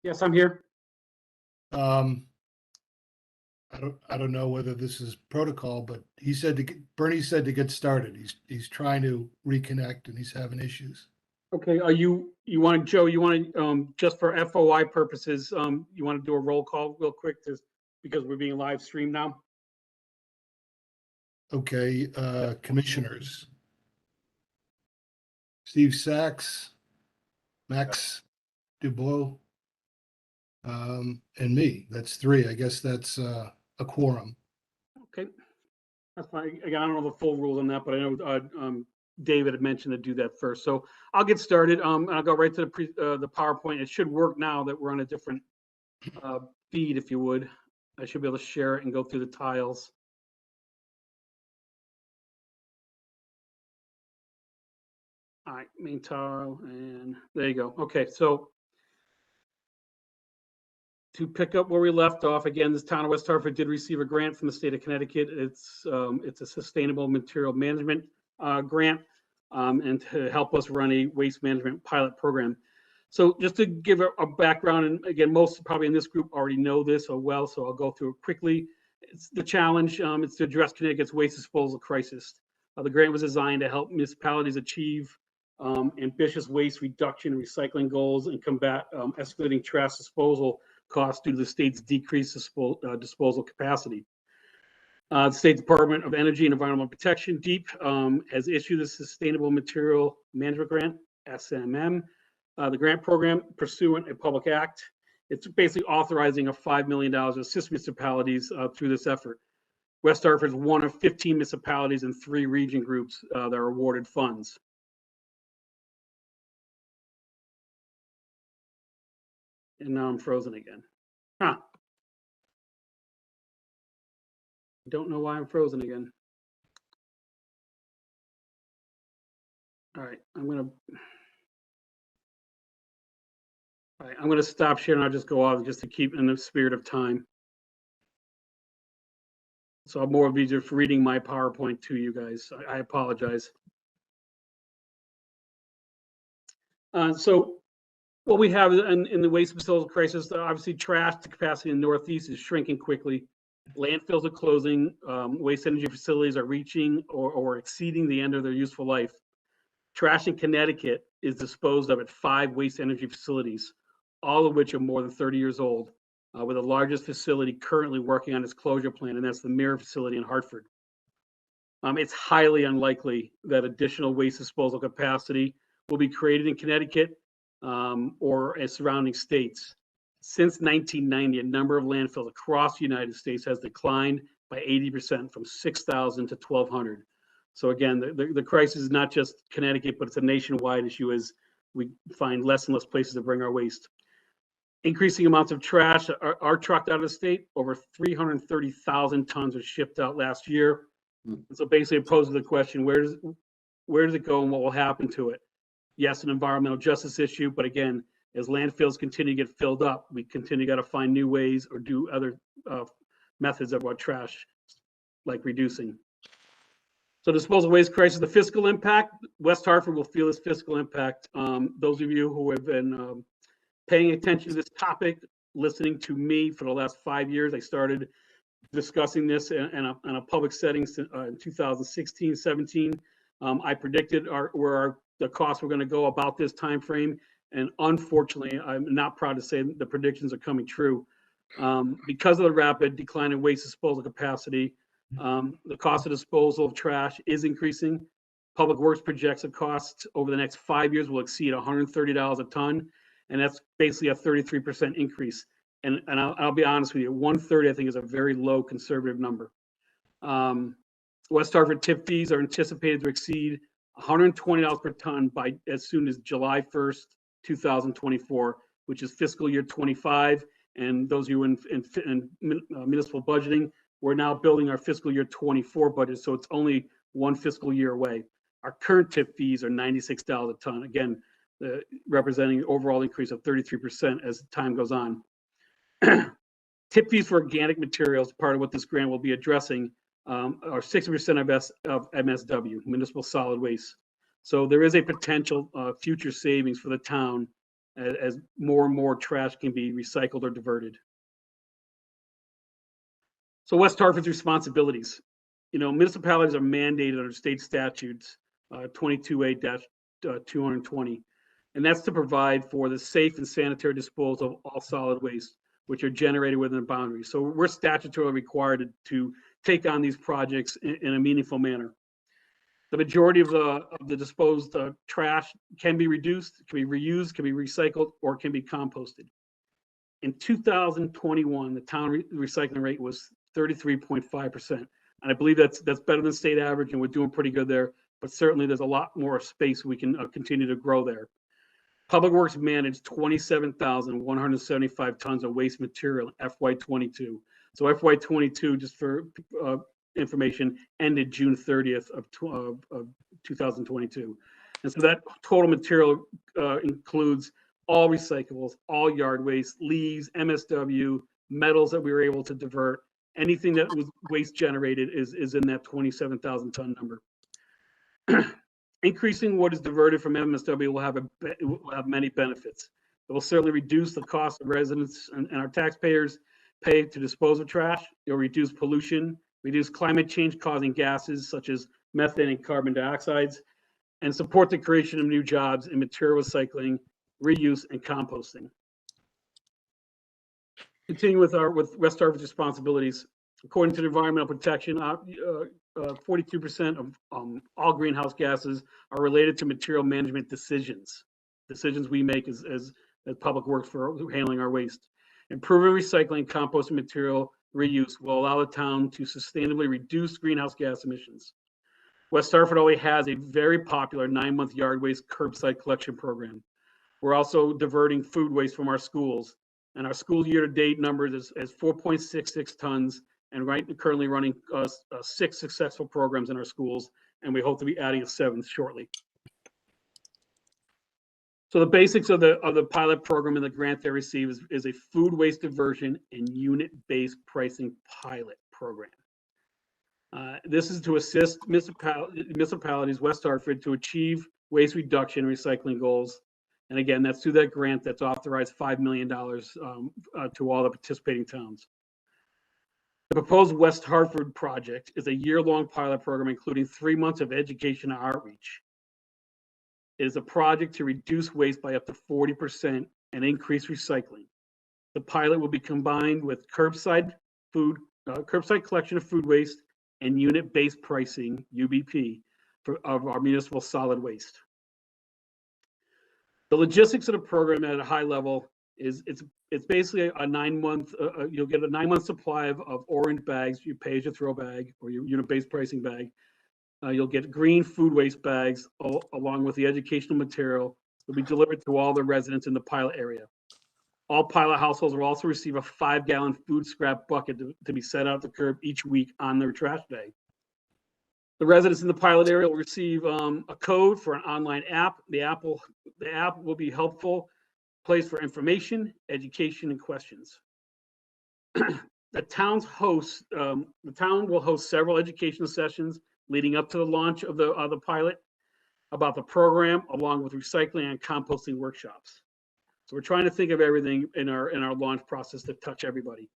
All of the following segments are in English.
Yes, I'm here. Um, I don't know whether this is protocol, but he said Bernie said to get started. He's trying to reconnect and he's having issues. Okay, you want Joe, you want to, just for FOI purposes, you want to do a roll call real quick just because we're being live streamed now? Okay, commissioners. Steve Sachs, Max Dubois, and me. That's three. I guess that's a quorum. Okay, that's fine. Again, I don't know the full rules on that, but I know David had mentioned to do that first. So I'll get started. And I'll go right to the PowerPoint. It should work now that we're on a different feed, if you would. I should be able to share it and go through the tiles. All right, main tile, and there you go. Okay, so to pick up where we left off, again, this town of West Hartford did receive a grant from the state of Connecticut. It's a sustainable material management grant, and to help us run a waste management pilot program. So just to give a background, and again, most probably in this group already know this or well, so I'll go through it quickly. It's the challenge. It's to address Connecticut's waste disposal crisis. The grant was designed to help municipalities achieve ambitious waste reduction and recycling goals and combat escalating trash disposal costs due to the state's decreased disposal capacity. The State Department of Energy and Environmental Protection, DEEP, has issued a Sustainable Material Management Grant, SMM. The grant program, pursuant a public act, it's basically authorizing a $5 million to assist municipalities through this effort. West Hartford is one of 15 municipalities and 3 region groups that are awarded funds. And now I'm frozen again. Huh. Don't know why I'm frozen again. All right, I'm gonna stop sharing. I'll just go off just to keep in the spirit of time. So I'm more of you just reading my PowerPoint to you guys. I apologize. So what we have in the waste disposal crisis, obviously trash capacity in the Northeast is shrinking quickly. Landfills are closing. Waste energy facilities are reaching or exceeding the end of their useful life. Trash in Connecticut is disposed of at 5 waste energy facilities, all of which are more than 30 years old, with the largest facility currently working on its closure plan, and that's the Mirror facility in Hartford. It's highly unlikely that additional waste disposal capacity will be created in Connecticut or surrounding states. Since 1990, a number of landfills across the United States has declined by 80% from 6,000 to 1,200. So again, the crisis is not just Connecticut, but it's a nationwide issue as we find less and less places to bring our waste. Increasing amounts of trash are trucked out of the state. Over 330,000 tons were shipped out last year. So basically it poses the question, where does it go and what will happen to it? Yes, an environmental justice issue, but again, as landfills continue to get filled up, we continue got to find new ways or do other methods of our trash, like reducing. So disposal waste crisis, the fiscal impact, West Hartford will feel this fiscal impact. Those of you who have been paying attention to this topic, listening to me for the last 5 years, I started discussing this in a public setting in 2016, 17. I predicted where the costs were going to go about this time frame, and unfortunately, I'm not proud to say the predictions are coming true. Because of the rapid decline in waste disposal capacity, the cost of disposal of trash is increasing. Public Works projects the cost over the next 5 years will exceed $130 a ton, and that's basically a 33% increase. And I'll be honest with you, 130 I think is a very low conservative number. West Hartford tip fees are anticipated to exceed $120 per ton by as soon as July 1st, 2024, which is fiscal year 25. And those of you in municipal budgeting, we're now building our fiscal year 24 budget, so it's only 1 fiscal year away. Our current tip fees are $96 a ton, again, representing an overall increase of 33% as time goes on. Tip fees for organic materials, part of what this grant will be addressing, are 60% of MSW, municipal solid waste. So there is a potential future savings for the town as more and more trash can be recycled or diverted. So West Hartford's responsibilities. Municipalities are mandated under state statutes 22A-220, and that's to provide for the safe and sanitary disposal of all solid waste, which are generated within the boundaries. So we're statutorily required to take on these projects in a meaningful manner. The majority of the disposed trash can be reduced, can be reused, can be recycled, or can be composted. In 2021, the town recycling rate was 33.5%. And I believe that's better than state average, and we're doing pretty good there. But certainly there's a lot more space we can continue to grow there. Public Works managed 27,175 tons of waste material in FY22. So FY22, just for information, ended June 30th of 2022. And so that total material includes all recyclables, all yard waste, leaves, MSW, metals that we were able to divert. Anything that was waste generated is in that 27,000 ton number. Increasing what is diverted from MSW will have many benefits. It will certainly reduce the cost of residents and our taxpayers pay to dispose of trash. It will reduce pollution, reduce climate change causing gases such as methane and carbon dioxides, and support the creation of new jobs in material recycling, reuse, and composting. Continue with West Hartford's responsibilities. According to the Environmental Protection, 42% of all greenhouse gases are related to material management decisions we make as Public Works for handling our waste. Improving recycling, composting material reuse will allow the town to sustainably reduce greenhouse gas emissions. West Hartford already has a very popular 9-month yard waste curbside collection program. We're also diverting food waste from our schools, and our school year-to-date numbers is 4.66 tons, and currently running 6 successful programs in our schools, and we hope to be adding a 7th shortly. So the basics of the pilot program and the grant they receive is a food waste diversion and unit-based pricing pilot program. This is to assist municipalities, West Hartford, to achieve waste reduction and recycling goals. And again, that's through that grant that's authorized $5 million to all the participating towns. The proposed West Hartford project is a year-long pilot program, including 3 months of education and outreach. It is a project to reduce waste by up to 40% and increase recycling. The pilot will be combined with curbside collection of food waste and unit-based pricing, UBP, of our municipal solid waste. The logistics of the program at a high level is it's basically a 9-month, you'll get a 9-month supply of orange bags, your pay as you throw bag or your unit-based pricing bag. You'll get green food waste bags along with the educational material. Will be delivered to all the residents in the pilot area. All pilot households will also receive a 5-gallon food scrap bucket to be set out at the curb each week on their trash day. The residents in the pilot area will receive a code for an online app. The app will be helpful place for information, education, and questions. The town will host several educational sessions leading up to the launch of the pilot about the program, along with recycling and composting workshops. So we're trying to think of everything in our launch process to touch everybody.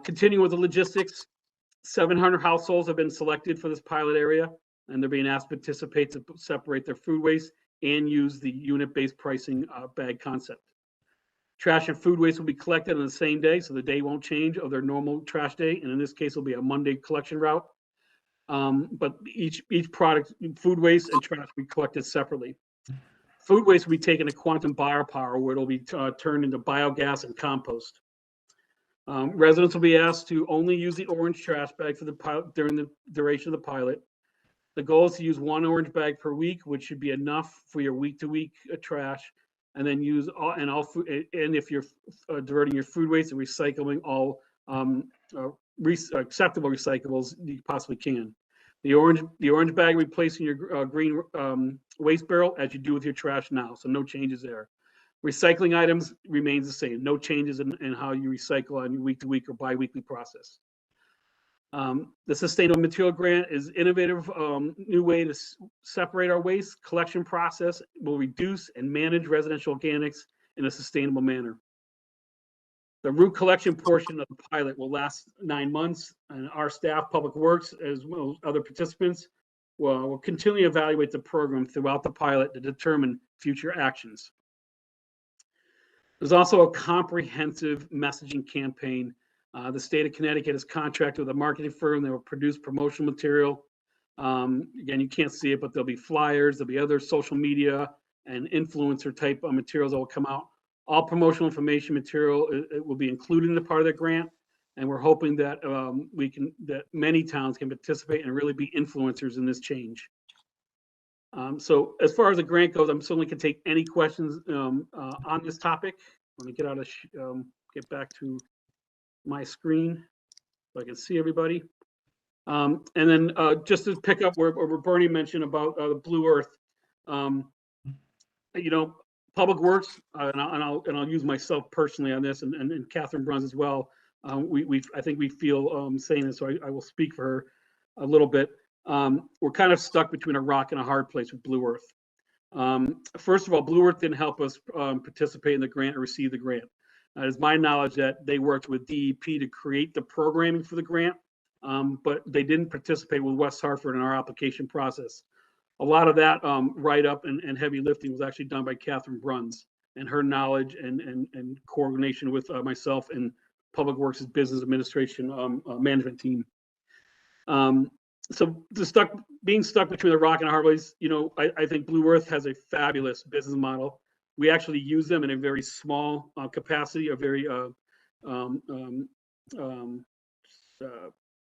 Continuing with the logistics, 700 households have been selected for this pilot area, and they're being asked to participate to separate their food waste and use the unit-based pricing bag concept. Trash and food waste will be collected on the same day, so the day won't change of their normal trash day, and in this case, it'll be a Monday collection route. But each product, food waste and trash, will be collected separately. Food waste will be taken to quantum biopower, where it'll be turned into biogas and compost. Residents will be asked to only use the orange trash bag for the pilot during the duration of the pilot. The goal is to use 1 orange bag per week, which should be enough for your week-to-week trash, and then use all food. And if you're diverting your food waste and recycling all acceptable recyclables you possibly can. The orange bag replacing your green waste barrel as you do with your trash now, so no changes there. Recycling items remains the same, no changes in how you recycle on your week-to-week or bi-weekly process. The Sustainable Material Grant is innovative, new way to separate our waste collection process. Will reduce and manage residential organics in a sustainable manner. The root collection portion of the pilot will last 9 months, and our staff, Public Works, as well as other participants, will continue to evaluate the program throughout the pilot to determine future actions. There's also a comprehensive messaging campaign. The state of Connecticut has contracted with a marketing firm that will produce promotional material. Again, you can't see it, but there'll be flyers, there'll be other social media and influencer type of materials that will come out. All promotional information material it will be included in the part of the grant, and we're hoping that that many towns can participate and really be influencers in this change. So as far as the grant goes, I'm certainly can take any questions on this topic. Let me get out of get back to my screen so I can see everybody. And then just to pick up where Bernie mentioned about the Blue Earth, you know, Public Works, and I'll use myself personally on this, and Catherine Bruns as well. I think we feel saying this, so I will speak for her a little bit. We're kind of stuck between a rock and a hard place with Blue Earth. First of all, Blue Earth didn't help us participate in the grant or receive the grant. It's my knowledge that they worked with DEP to create the programming for the grant, but they didn't participate with West Hartford in our application process. A lot of that write-up and heavy lifting was actually done by Catherine Bruns and her knowledge and coordination with myself and Public Works' business administration management team. So being stuck between the rock and a hard place, you know, I think Blue Earth has a fabulous business model. We actually use them in a very small capacity, a very you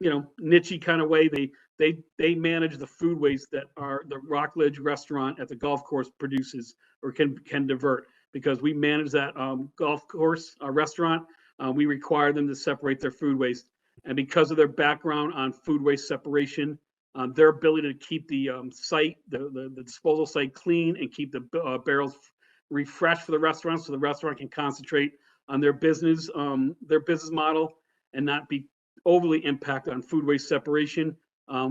know, niche kind of way. They manage the food waste that the Rockledge restaurant at the golf course produces or can divert, because we manage that golf course restaurant. We require them to separate their food waste, and because of their background on food waste separation, their ability to keep the site, the disposal site clean and keep the barrels refreshed for the restaurant, so the restaurant can concentrate on their business model and not be overly impacted on food waste separation.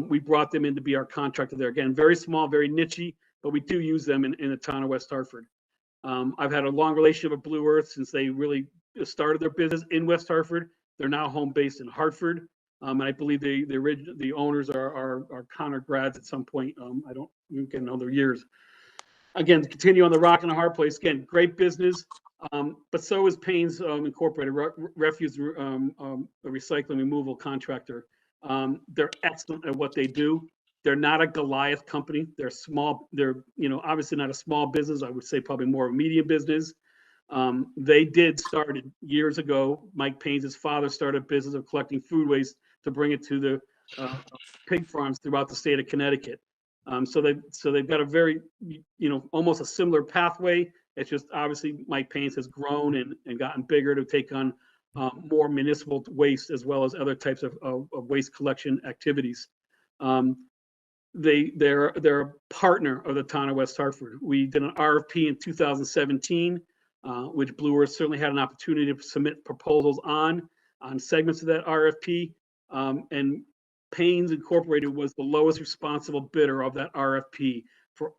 We brought them in to be our contractor there. Again, very small, very niche, but we do use them in the town of West Hartford. I've had a long relationship with Blue Earth since they really started their business in West Hartford. They're now home based in Hartford. And I believe the owners are Connor grads at some point. I don't even know their years. Again, to continue on the rock and a hard place. Again, great business, but so is Payne's Incorporated, refuse recycling removal contractor. They're excellent at what they do. They're not a Goliath company. They're small. They're, you know, obviously not a small business. I would say probably more of a medium business. They started years ago. Mike Payne's father started a business of collecting food waste to bring it to the pig farms throughout the state of Connecticut. So they've got a very, you know, almost a similar pathway. It's just obviously Mike Payne's has grown and gotten bigger to take on more municipal waste as well as other types of waste collection activities. They're a partner of the town of West Hartford. We did an RFP in 2017, which Blue Earth certainly had an opportunity to submit proposals on segments of that RFP, and Payne's Incorporated was the lowest responsible bidder of that RFP for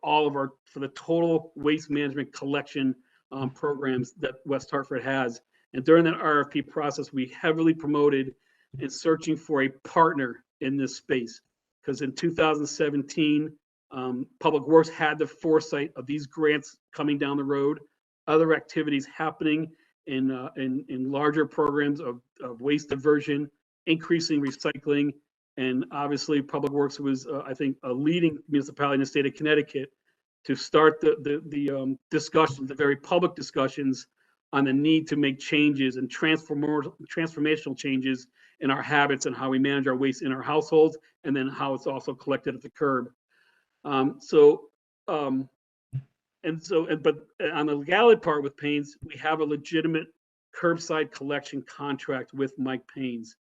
the total waste management collection programs that West Hartford has. And during that RFP process, we heavily promoted in searching for a partner in this space, because in 2017, Public Works had the foresight of these grants coming down the road, other activities happening in larger programs of waste diversion, increasing recycling. And obviously, Public Works was, I think, a leading municipality in the state of Connecticut to start the discussions, the very public discussions on the need to make changes and transformational changes in our habits and how we manage our waste in our households, and then how it's also collected at the curb. But on the legality part with Payne's, we have a legitimate curbside collection contract with Mike Payne's.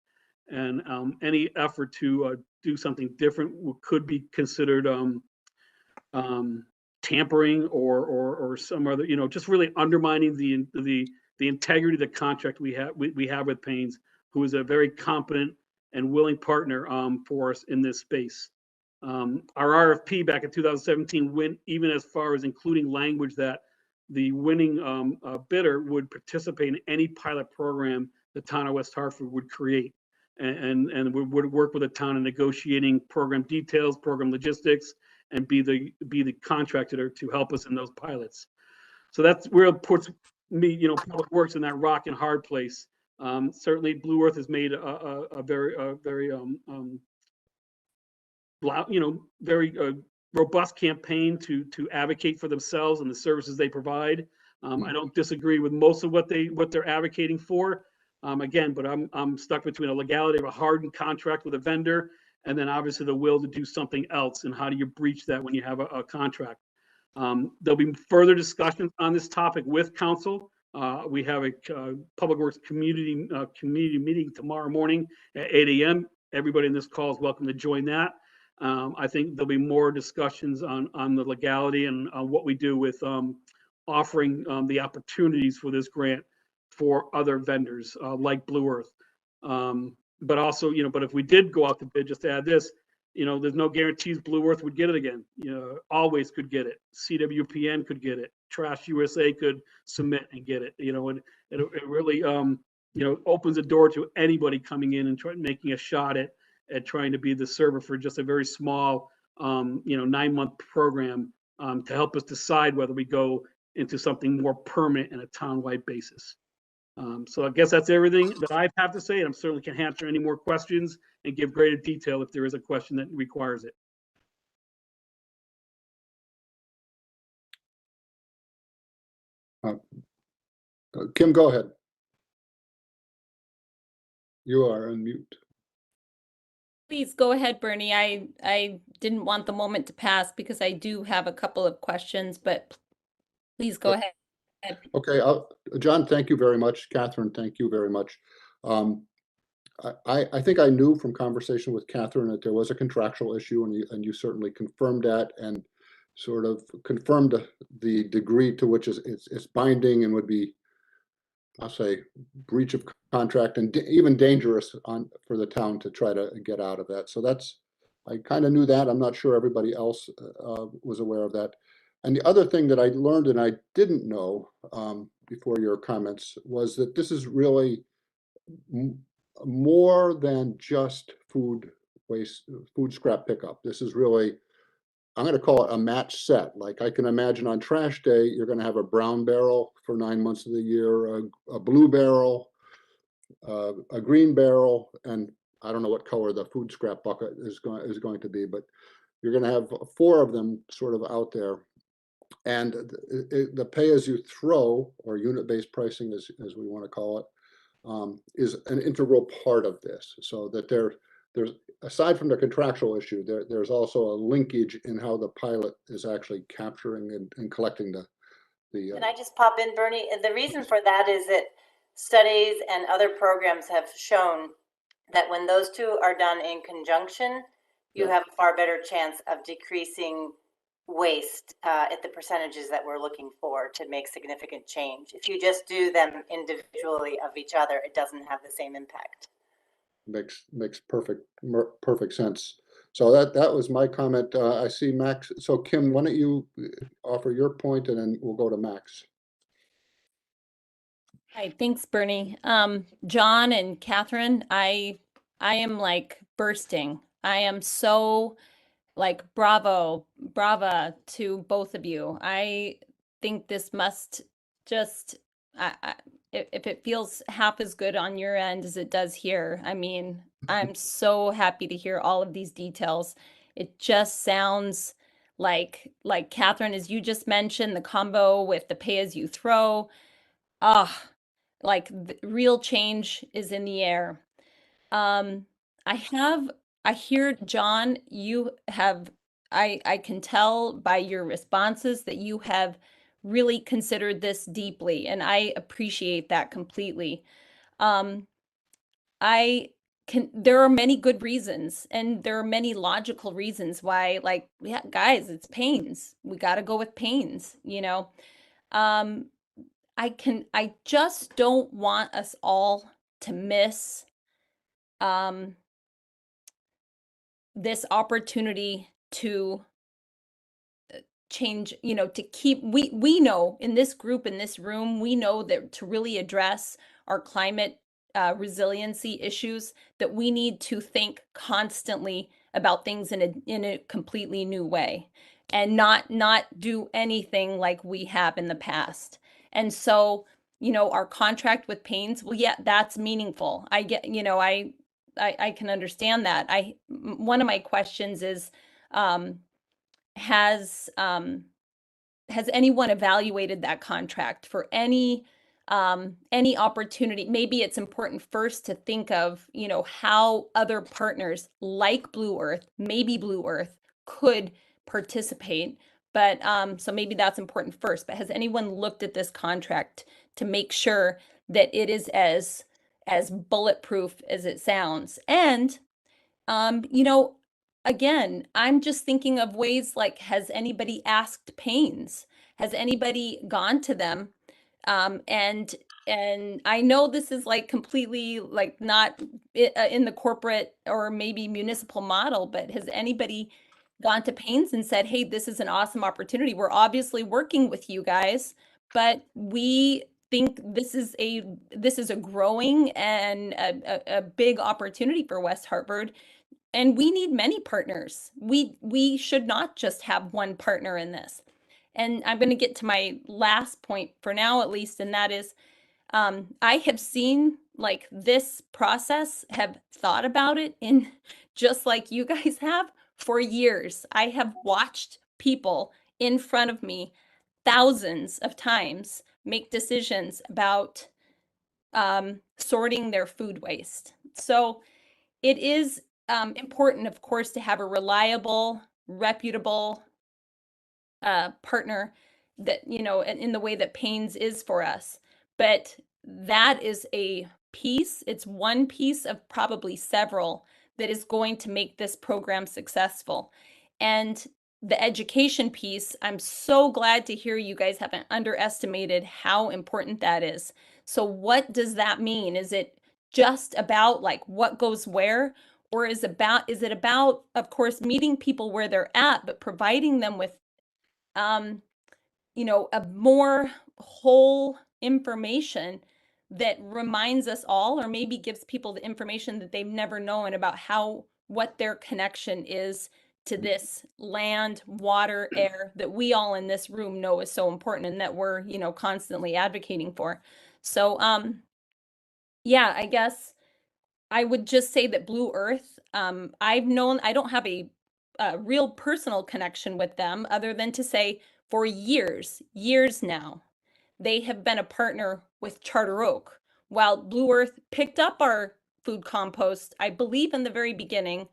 And any effort to do something different could be considered tampering or some other, you know, just really undermining the integrity of the contract we have with Payne's, who is a very competent and willing partner for us in this space. Our RFP back in 2017 went even as far as including language that the winning bidder would participate in any pilot program the town of West Hartford would create, and would work with the town in negotiating program details, program logistics, and be the contractor to help us in those pilots. So that's where it puts me, Public Works in that rock and hard place. Certainly, Blue Earth has made a very very robust campaign to advocate for themselves and the services they provide. I don't disagree with most of what they're advocating for. Again, but I'm stuck between a legality of a hardened contract with a vendor, and then obviously the will to do something else. And how do you breach that when you have a contract? There'll be further discussions on this topic with council. We have a Public Works community meeting tomorrow morning at 8 a.m. Everybody in this call is welcome to join that. I think there'll be more discussions on the legality and what we do with offering the opportunities for this grant for other vendors like Blue Earth. But also, but if we did go out to bid, just to add this, there's no guarantees Blue Earth would get it again. Always could get it. CWPN could get it. Trash USA could submit and get it. And it really, opens the door to anybody coming in and making a shot at trying to be the server for just a very small, 9-month program to help us decide whether we go into something more permanent in a town-wide basis. So I guess that's everything that I have to say, and I certainly can answer any more questions and give greater detail if there is a question that requires it. Kim, go ahead. You are on mute. Please go ahead, Bernie. I didn't want the moment to pass because I do have a couple of questions, but please go ahead. Okay, John, thank you very much. Catherine, thank you very much. I think I knew from conversation with Catherine that there was a contractual issue, and you certainly confirmed that and sort of confirmed the degree to which it's binding and would be, I'll say, breach of contract and even dangerous for the town to try to get out of that. So I kind of knew that. I'm not sure everybody else was aware of that. And the other thing that I learned and I didn't know before your comments was that this is really more than just food scrap pickup. This is really, I'm going to call it a match set. Like I can imagine on trash day, you're going to have a brown barrel for 9 months of the year, a blue barrel, a green barrel, and I don't know what color the food scrap bucket is going to be, but you're going to have 4 of them sort of out there. And the pay-as-you-throw, or unit-based pricing, as we want to call it, is an integral part of this. So that there's aside from the contractual issue, there's also a linkage in how the pilot is actually capturing and collecting the. Can I just pop in, Bernie? The reason for that is that studies and other programs have shown that when those two are done in conjunction, you have a far better chance of decreasing waste at the percentages that we're looking for to make significant change. If you just do them individually of each other, it doesn't have the same impact. Makes perfect sense. So that was my comment. I see Max. So Kim, why don't you offer your point, and then we'll go to Max. Hi, thanks, Bernie. John and Catherine, I am like bursting. I am so like bravo to both of you. I think this must just, if it feels half as good on your end as it does here, I mean, I'm so happy to hear all of these details. It just sounds like Catherine, as you just mentioned, the combo with the pay-as-you-throw, like real change is in the air. I hear, John, you have, I can tell by your responses that you have really considered this deeply, and I appreciate that completely. There are many good reasons, and there are many logical reasons why, like, yeah, guys, it's pains. We got to go with pains, I just don't want us all to miss this opportunity to change, you know, to keep, we know in this group, in this room, we know that to really address our climate resiliency issues, that we need to think constantly about things in a completely new way, and not do anything like we have in the past. And so, you know, our contract with Paynes, well, yeah, that's meaningful. I get, you know, I can understand that. One of my questions is, has anyone evaluated that contract for any opportunity? Maybe it's important first to think of, you know, how other partners like Blue Earth, maybe Blue Earth, could participate. But so maybe that's important first. But has anyone looked at this contract to make sure that it is as bulletproof as it sounds? And you know, again, I'm just thinking of ways like, has anybody asked Paynes? Has anybody gone to them? And I know this is like completely like not in the corporate or maybe municipal model, but has anybody gone to Paynes and said, hey, this is an awesome opportunity. We're obviously working with you guys, but we think this is a growing and a big opportunity for West Hartford. And we need many partners. We should not just have one partner in this. And I'm going to get to my last point for now, at least, and that is, I have seen like this process, have thought about it in just like you guys have for years. I have watched people in front of me thousands of times make decisions about sorting their food waste. So it is important, of course, to have a reliable, reputable partner that, you know, in the way that Paynes is for us. But that is a piece, it's one piece of probably several that is going to make this program successful. And the education piece, I'm so glad to hear you guys haven't underestimated how important that is. So what does that mean? Is it just about like what goes where? Or is it about, of course, meeting people where they're at, but providing them with you know, a more whole information that reminds us all, or maybe gives people the information that they've never known about what their connection is to this land, water, air that we all in this room know is so important and that we're, you know, constantly advocating for. So, yeah, I guess I would just say that Blue Earth, I don't have a real personal connection with them other than to say for years now, they have been a partner with Charter Oak. While Blue Earth picked up our food compost, I believe in the very beginning,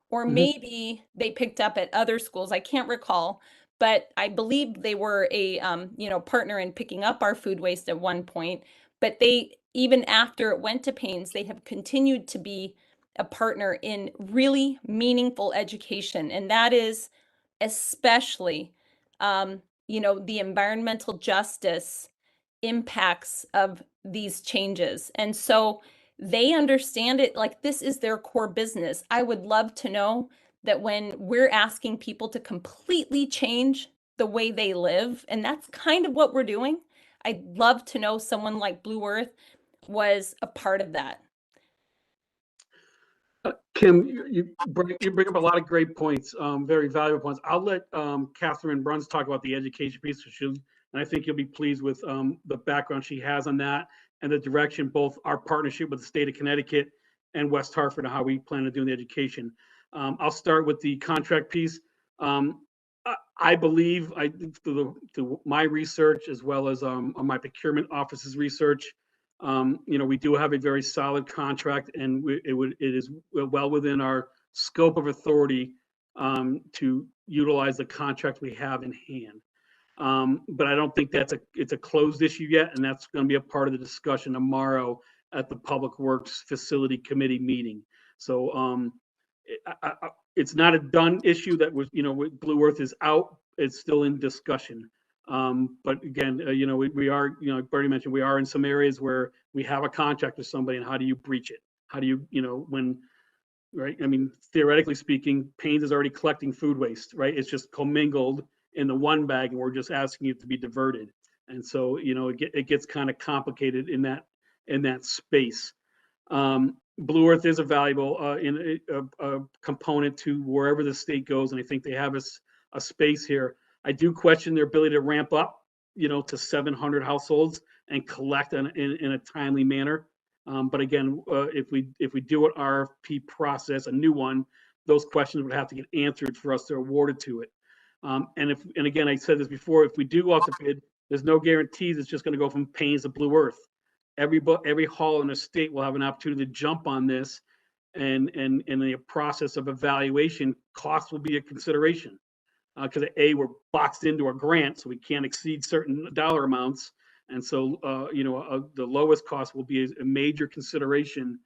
or maybe they picked up at other schools, I can't recall, but I believe they were a you know, partner in picking up our food waste at one point. But they, even after it went to Paynes, they have continued to be a partner in really meaningful education. And that is especially, you know, the environmental justice impacts of these changes. And so they understand it like this is their core business. I would love to know that when we're asking people to completely change the way they live, and that's kind of what we're doing, I'd love to know someone like Blue Earth was a part of that. Kim, you bring up a lot of great points, very valuable points. I'll let Catherine Bruns talk about the education piece, and I think you'll be pleased with the background she has on that and the direction, both our partnership with the state of Connecticut and West Hartford, and how we plan to do the education. I'll start with the contract piece. I believe, through my research as well as my procurement office's research, you know, we do have a very solid contract, and it is well within our scope of authority to utilize the contract we have in hand. But I don't think it's a closed issue yet, and that's going to be a part of the discussion tomorrow at the Public Works Facility Committee meeting. So it's not a done issue that was, you know, Blue Earth is out. It's still in discussion. But again, you know, we are, you know, Bernie mentioned, we are in some areas where we have a contract with somebody, and how do you breach it? How do you, you know, when right? I mean, theoretically speaking, Paynes is already collecting food waste, right? It's just commingled in the one bag, and we're just asking it to be diverted. And so, it gets kind of complicated in that space. Blue Earth is a valuable a component to wherever the state goes, and I think they have a space here. I do question their ability to ramp up, to 700 households and collect in a timely manner. But again, if we do an RFP process, a new one, those questions would have to get answered for us to award it to it. And again, I said this before, if we do go off the bid, there's no guarantees it's just going to go from Paynes to Blue Earth. Every hall in the state will have an opportunity to jump on this, and in the process of evaluation, cost will be a consideration. Because we're boxed into a grant, so we can't exceed certain dollar amounts, and so the lowest cost will be a major consideration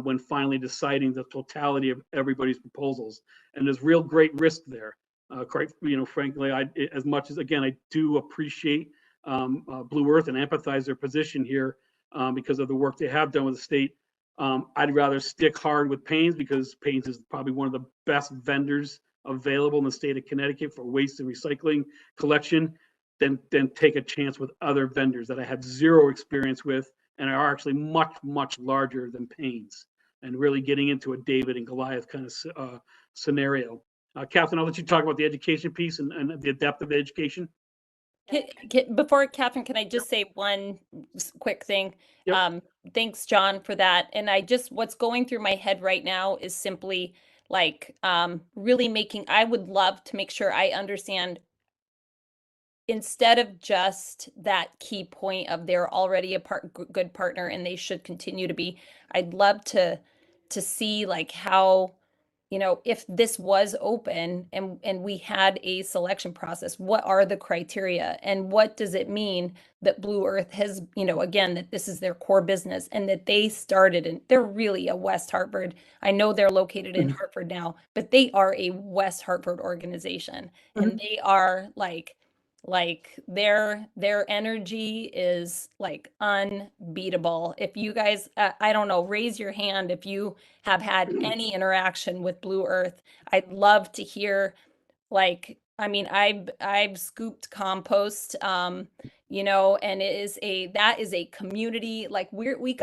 when finally deciding the totality of everybody's proposals. And there's real great risk there. Frankly, as much as again I do appreciate Blue Earth and empathize their position here because of the work they have done with the state. I'd rather stick hard with Paynes because Paynes is probably one of the best vendors available in the state of Connecticut for waste and recycling collection than take a chance with other vendors that I have zero experience with and are actually much, much larger than Paynes, and really getting into a David and Goliath kind of scenario. Catherine, I'll let you talk about the education piece and the depth of the education. Before Catherine, can I just say one quick thing? Yep. Thanks, John, for that. And what's going through my head right now is simply like really I would love to make sure I understand, instead of just that key point of they're already a good partner and they should continue to be, I'd love to see like how, if this was open and we had a selection process, what are the criteria and what does it mean that Blue Earth has, again, that this is their core business and that they started and they're really a West Hartford. I know they're located in Hartford now, but they are a West Hartford organization and they are like their energy is like unbeatable. If you guys, I don't know, raise your hand if you have had any interaction with Blue Earth. I'd love to hear, like, I mean, I've scooped compost, and that is a community, like we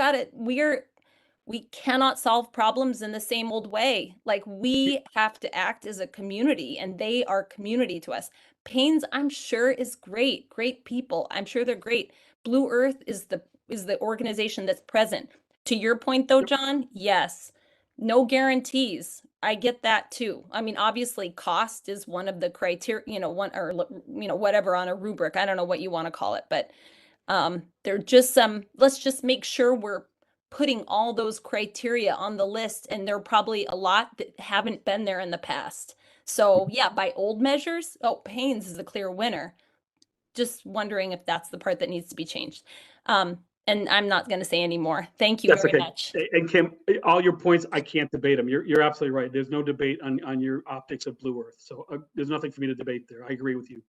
cannot solve problems in the same old way. Like we have to act as a community and they are community to us. Paynes, I'm sure, is great people. I'm sure they're great. Blue Earth is the organization that's present. To your point though, John, yes, no guarantees. I get that too. I mean, obviously cost is one of the criteria, whatever on a rubric. I don't know what you want to call it, but they're just let's just make sure we're putting all those criteria on the list, and there are probably a lot that haven't been there in the past. So yeah, by old measures, Paynes is the clear winner. Just wondering if that's the part that needs to be changed. And I'm not going to say any more. Thank you very much. And Kim, all your points, I can't debate them. You're absolutely right. There's no debate on your optics of Blue Earth. So there's nothing for me to debate there. I agree with you.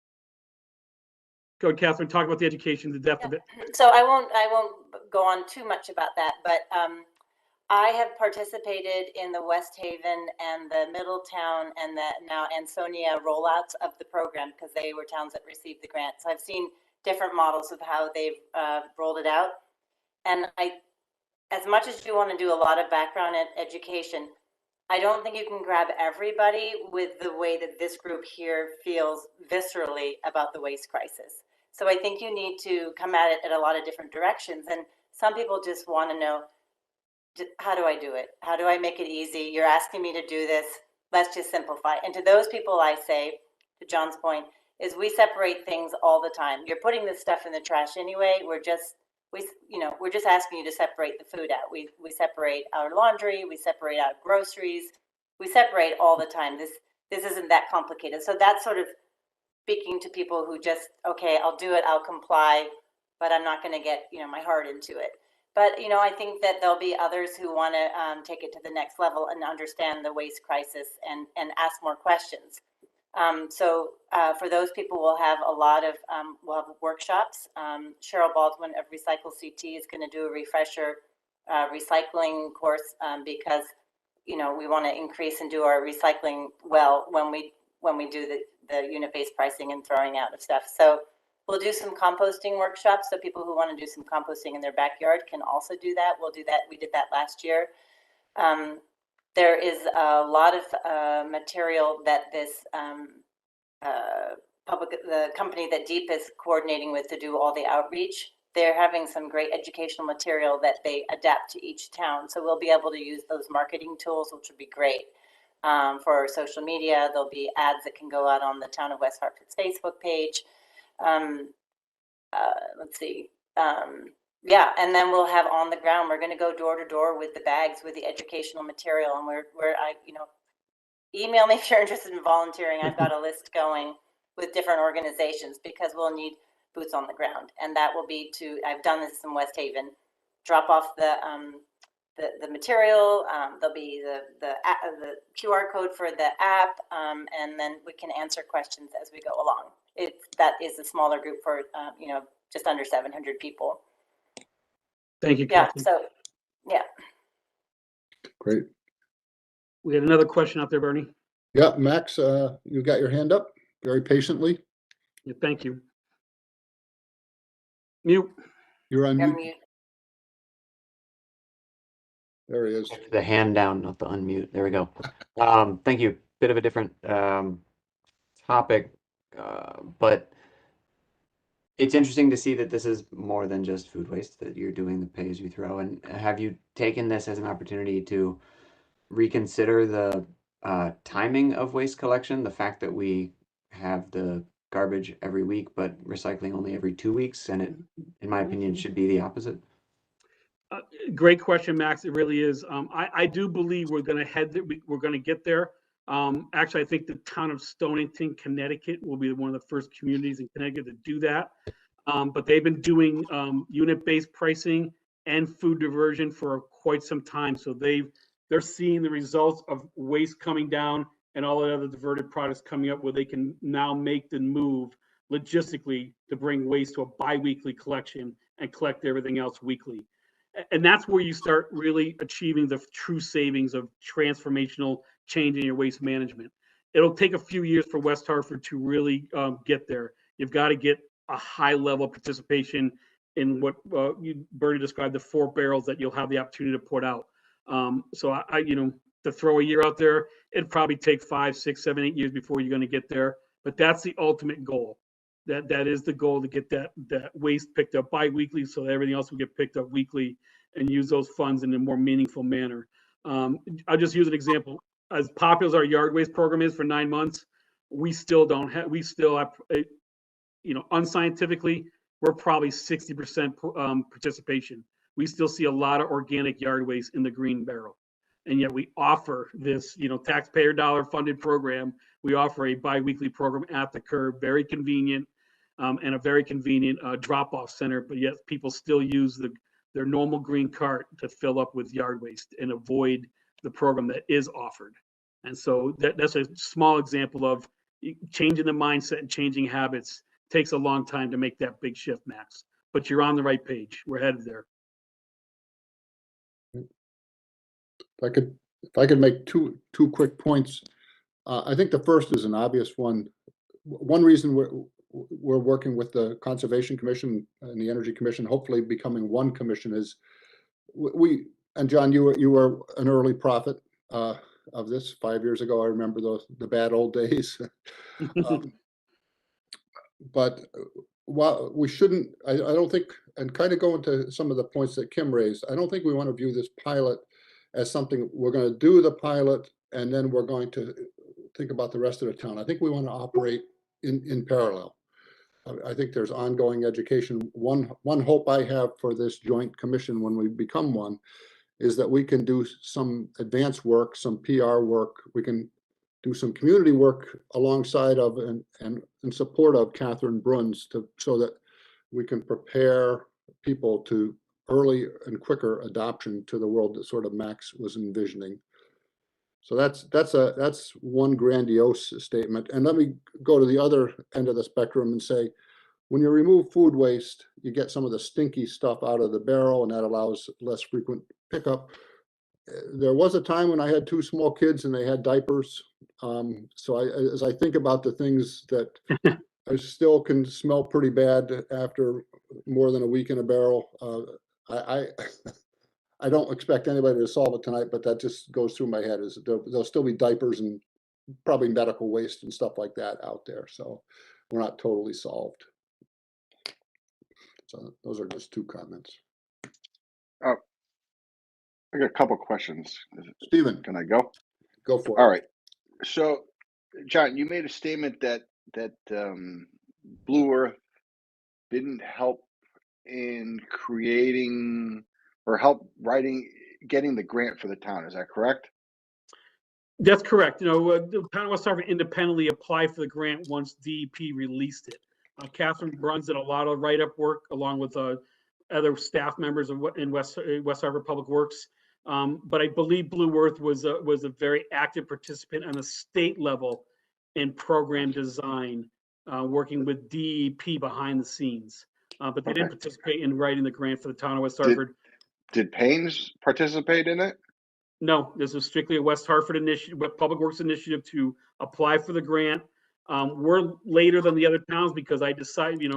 Go ahead, Catherine, talk about the education, the depth of it. So I won't go on too much about that, but I have participated in the West Haven and the Middletown and the now Ansonia rollouts of the program because they were towns that received the grant. So I've seen different models of how they've rolled it out. And as much as you want to do a lot of background education, I don't think you can grab everybody with the way that this group here feels viscerally about the waste crisis. So I think you need to come at it at a lot of different directions. And some people just want to know, how do I do it? How do I make it easy? You're asking me to do this. Let's just simplify. And to those people, I say, to John's point, is we separate things all the time. You're putting this stuff in the trash anyway. We're just asking you to separate the food out. We separate our laundry. We separate out groceries. We separate all the time. This isn't that complicated. So that's sort of speaking to people who just, okay, I'll do it, I'll comply, but I'm not going to get, my heart into it. But, I think that there'll be others who want to take it to the next level and understand the waste crisis and ask more questions. So for those people, we'll have a lot of, we'll have workshops. Cheryl Baldwin of Recycle CT is going to do a refresher recycling course because you know, we want to increase and do our recycling well when we do the unit-based pricing and throwing out of stuff. So we'll do some composting workshops. So people who want to do some composting in their backyard can also do that. We'll do that. We did that last year. There is a lot of material that this the company that Deep is coordinating with to do all the outreach. They're having some great educational material that they adapt to each town. So we'll be able to use those marketing tools, which would be great for our social media. There'll be ads that can go out on the Town of West Hartford's Facebook page. Let's see. Yeah, and then we'll have on the ground. We're going to go door to door with the bags with the educational material, and email me if you're interested in volunteering. I've got a list going with different organizations because we'll need boots on the ground, and that will be I've done this in West Haven. Drop off the material. There'll be the QR code for the app, and then we can answer questions as we go along. That is a smaller group for just under 700 people. Thank you, Yeah. Kathy. So, yeah. Great. We had another question out there, Bernie. Yeah, Max, you got your hand up very patiently. Yeah, thank you. Mute. You're on You're mute. mute. There he is. The hand down, not the unmute. There we go. Thank you. Bit of a different topic, but it's interesting to see that this is more than just food waste, that you're doing the pay as you throw. And have you taken this as an opportunity to reconsider the timing of waste collection? The fact that we have the garbage every week, but recycling only every 2 weeks, and it, in my opinion, should be the opposite. Great question, Max. It really is. I do believe we're going to get there. Actually, I think the town of Stonington, Connecticut will be one of the first communities in Connecticut to do that. But they've been doing unit-based pricing and food diversion for quite some time. So they're seeing the results of waste coming down and all the other diverted products coming up, where they can now make the move logistically to bring waste to a bi-weekly collection and collect everything else weekly. And that's where you start really achieving the true savings of transformational change in your waste management. It'll take a few years for West Hartford to really get there. You've got to get a high level of participation in what Bernie described, the 4 barrels that you'll have the opportunity to put out. So to throw a year out there, it'd probably take 5, 6, 7, 8 years before you're going to get there. But that's the ultimate goal. That is the goal, to get that waste picked up bi-weekly, so that everything else will get picked up weekly, and use those funds in a more meaningful manner. I'll just use an example. As popular as our yard waste program is for 9 months, we still have, unscientifically, we're probably 60% participation. We still see a lot of organic yard waste in the green barrel. And yet we offer this, taxpayer dollar funded program. We offer a bi-weekly program at the curb, very convenient, and a very convenient drop-off center, but yet people still use their normal green cart to fill up with yard waste and avoid the program that is offered. And so that's a small example of changing the mindset and changing habits. Takes a long time to make that big shift, Max, but you're on the right page. We're headed there. If I could make two quick points. I think the first is an obvious one. One reason we're working with the Conservation Commission and the Energy Commission, hopefully becoming one commission, is and John, you were an early prophet of this 5 years ago. I remember the bad old days. But while we shouldn't, I don't think, and kind of go into some of the points that Kim raised, I don't think we want to view this pilot as something we're going to do the pilot and then we're going to think about the rest of the town. I think we want to operate in parallel. I think there's ongoing education. One hope I have for this joint commission when we become one is that we can do some advanced work, some PR work. We can do some community work alongside of and in support of Catherine Bruns so that we can prepare people to early and quicker adoption to the world that sort of Max was envisioning. So that's one grandiose statement. And let me go to the other end of the spectrum and say, when you remove food waste, you get some of the stinky stuff out of the barrel, and that allows less frequent pickup. there was a time when I had 2 small kids and they had diapers. So as I think about the things that I still can smell pretty bad after more than a week in a barrel, I I don't expect anybody to solve it tonight, but that just goes through my head, is there'll still be diapers and probably medical waste and stuff like that out there. So we're not totally solved. So those are just 2 comments. I got a couple questions. Stephen, Can I go? go for All it. right. So, John, you made a statement that Blue Earth didn't help in creating or help getting the grant for the town. Is that correct? That's correct. You know, the town of West Hartford independently applied for the grant once DEP released it. Catherine runs did a lot of write-up work along with other staff members in West Hartford Public Works. But I believe Blue Earth was a very active participant on the state level in program design, working with DEP behind the scenes. But they didn't participate in writing the grant for the town of West Hartford. Did Paynes participate in it? No, this was strictly a West Hartford initiative, Public Works initiative to apply for the grant. We're later than the other towns because I decided,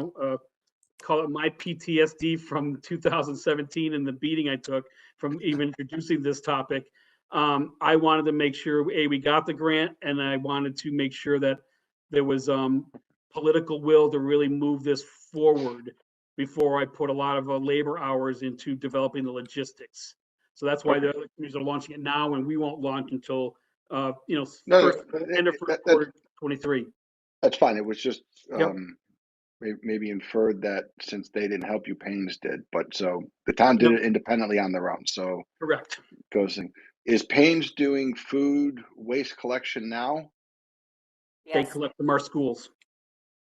call it my PTSD from 2017 and the beating I took from even introducing this topic. I wanted to make sure, we got the grant, and I wanted to make sure that there was political will to really move this forward before I put a lot of labor hours into developing the logistics. So that's why the other communities are launching it now, and we won't launch until end of first quarter 23. That's fine. It was just Yep. maybe inferred that since they didn't help you, Paynes did. But so the town did it independently on their own. So correct. Is Paynes doing food waste collection now? They Yes. collect from our schools.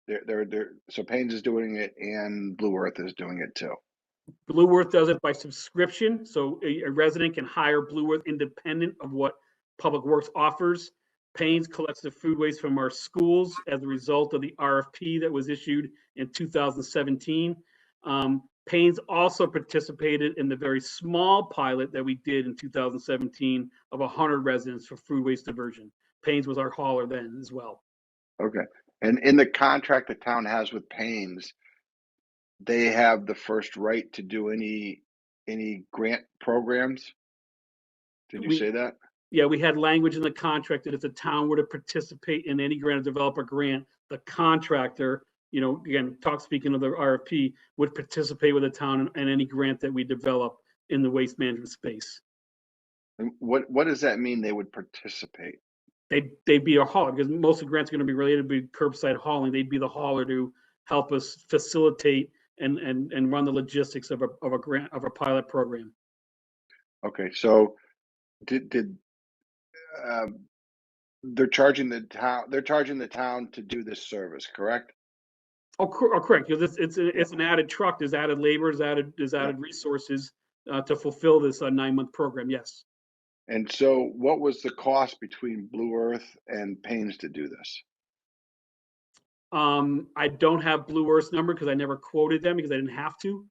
So Paynes is doing it and Blue Earth is doing it too. Blue Earth does it by subscription, so a resident can hire Blue Earth independent of what Public Works offers. Paynes collects the food waste from our schools as a result of the RFP that was issued in 2017. Paynes also participated in the very small pilot that we did in 2017 of 100 residents for food waste diversion. Paynes was our hauler then as well. Okay. And in the contract the town has with Paynes, they have the first right to do any grant programs? Did you say that? Yeah, we had language in the contract that if the town were to participate in any grant or developer grant, the contractor, again, speaking of the RFP, would participate with the town in any grant that we develop in the waste management space. And what does that mean, they would participate? They'd be a hauler, because most of the grants are going to be related to curbside hauling. They'd be the hauler to help us facilitate and run the logistics of a grant, of a pilot program. Okay, so they're charging the town to do this service, correct? Oh, correct. Because it's an added truck. There's added labor. There's added resources to fulfill this 9-month program. Yes. And so, what was the cost between Blue Earth and Paynes to do this? I don't have Blue Earth's number because I never quoted them because I didn't have to.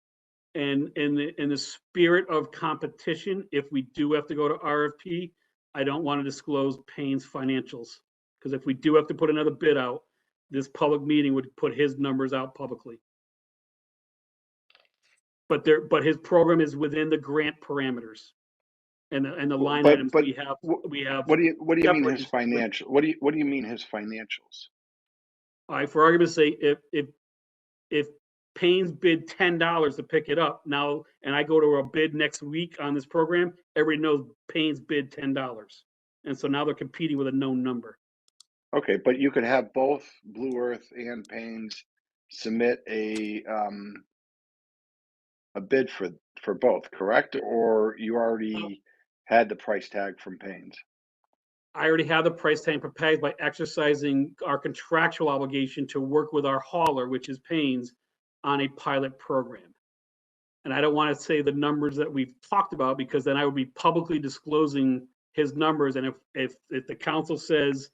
And in the spirit of competition, if we do have to go to RFP, I don't want to disclose Payne's financials, because if we do have to put another bid out, this public meeting would put his numbers out publicly. But his program is within the grant parameters and the line items we have. What do you mean his financial? What do you mean his financials? All right, for argument's sake, if Payne's bid $10 to pick it up now, and I go to a bid next week on this program, everybody knows Payne's bid $10, and so now they're competing with a known number. Okay, but you could have both Blue Earth and Payne's submit a bid for both, correct? Or you already had the price tag from Payne's? I already have the price tag prepared by exercising our contractual obligation to work with our hauler, which is Payne's, on a pilot program. And I don't want to say the numbers that we've talked about, because then I would be publicly disclosing his numbers. And if the council says,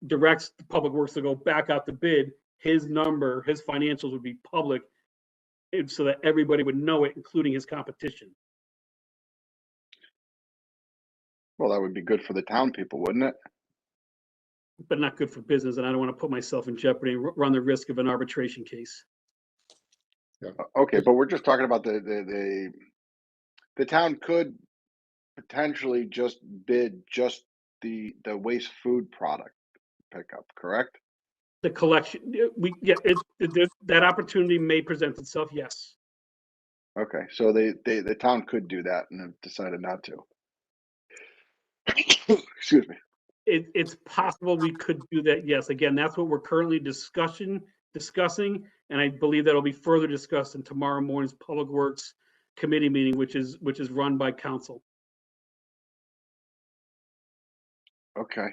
directs the Public Works to go back out the bid, his financials would be public, so that everybody would know it, including his competition. Well, that would be good for the town people, wouldn't it? but not good for business, and I don't want to put myself in jeopardy and run the risk of an arbitration case. Okay, but we're just talking about the town could potentially just bid just the waste food product pickup, correct? The collection, that opportunity may present itself, yes. Okay, so the town could do that and have decided not to. Excuse me. It's possible we could do that, yes. Again, that's what we're currently discussing, and I believe that'll be further discussed in tomorrow morning's Public Works Committee meeting, which is run by council. Okay.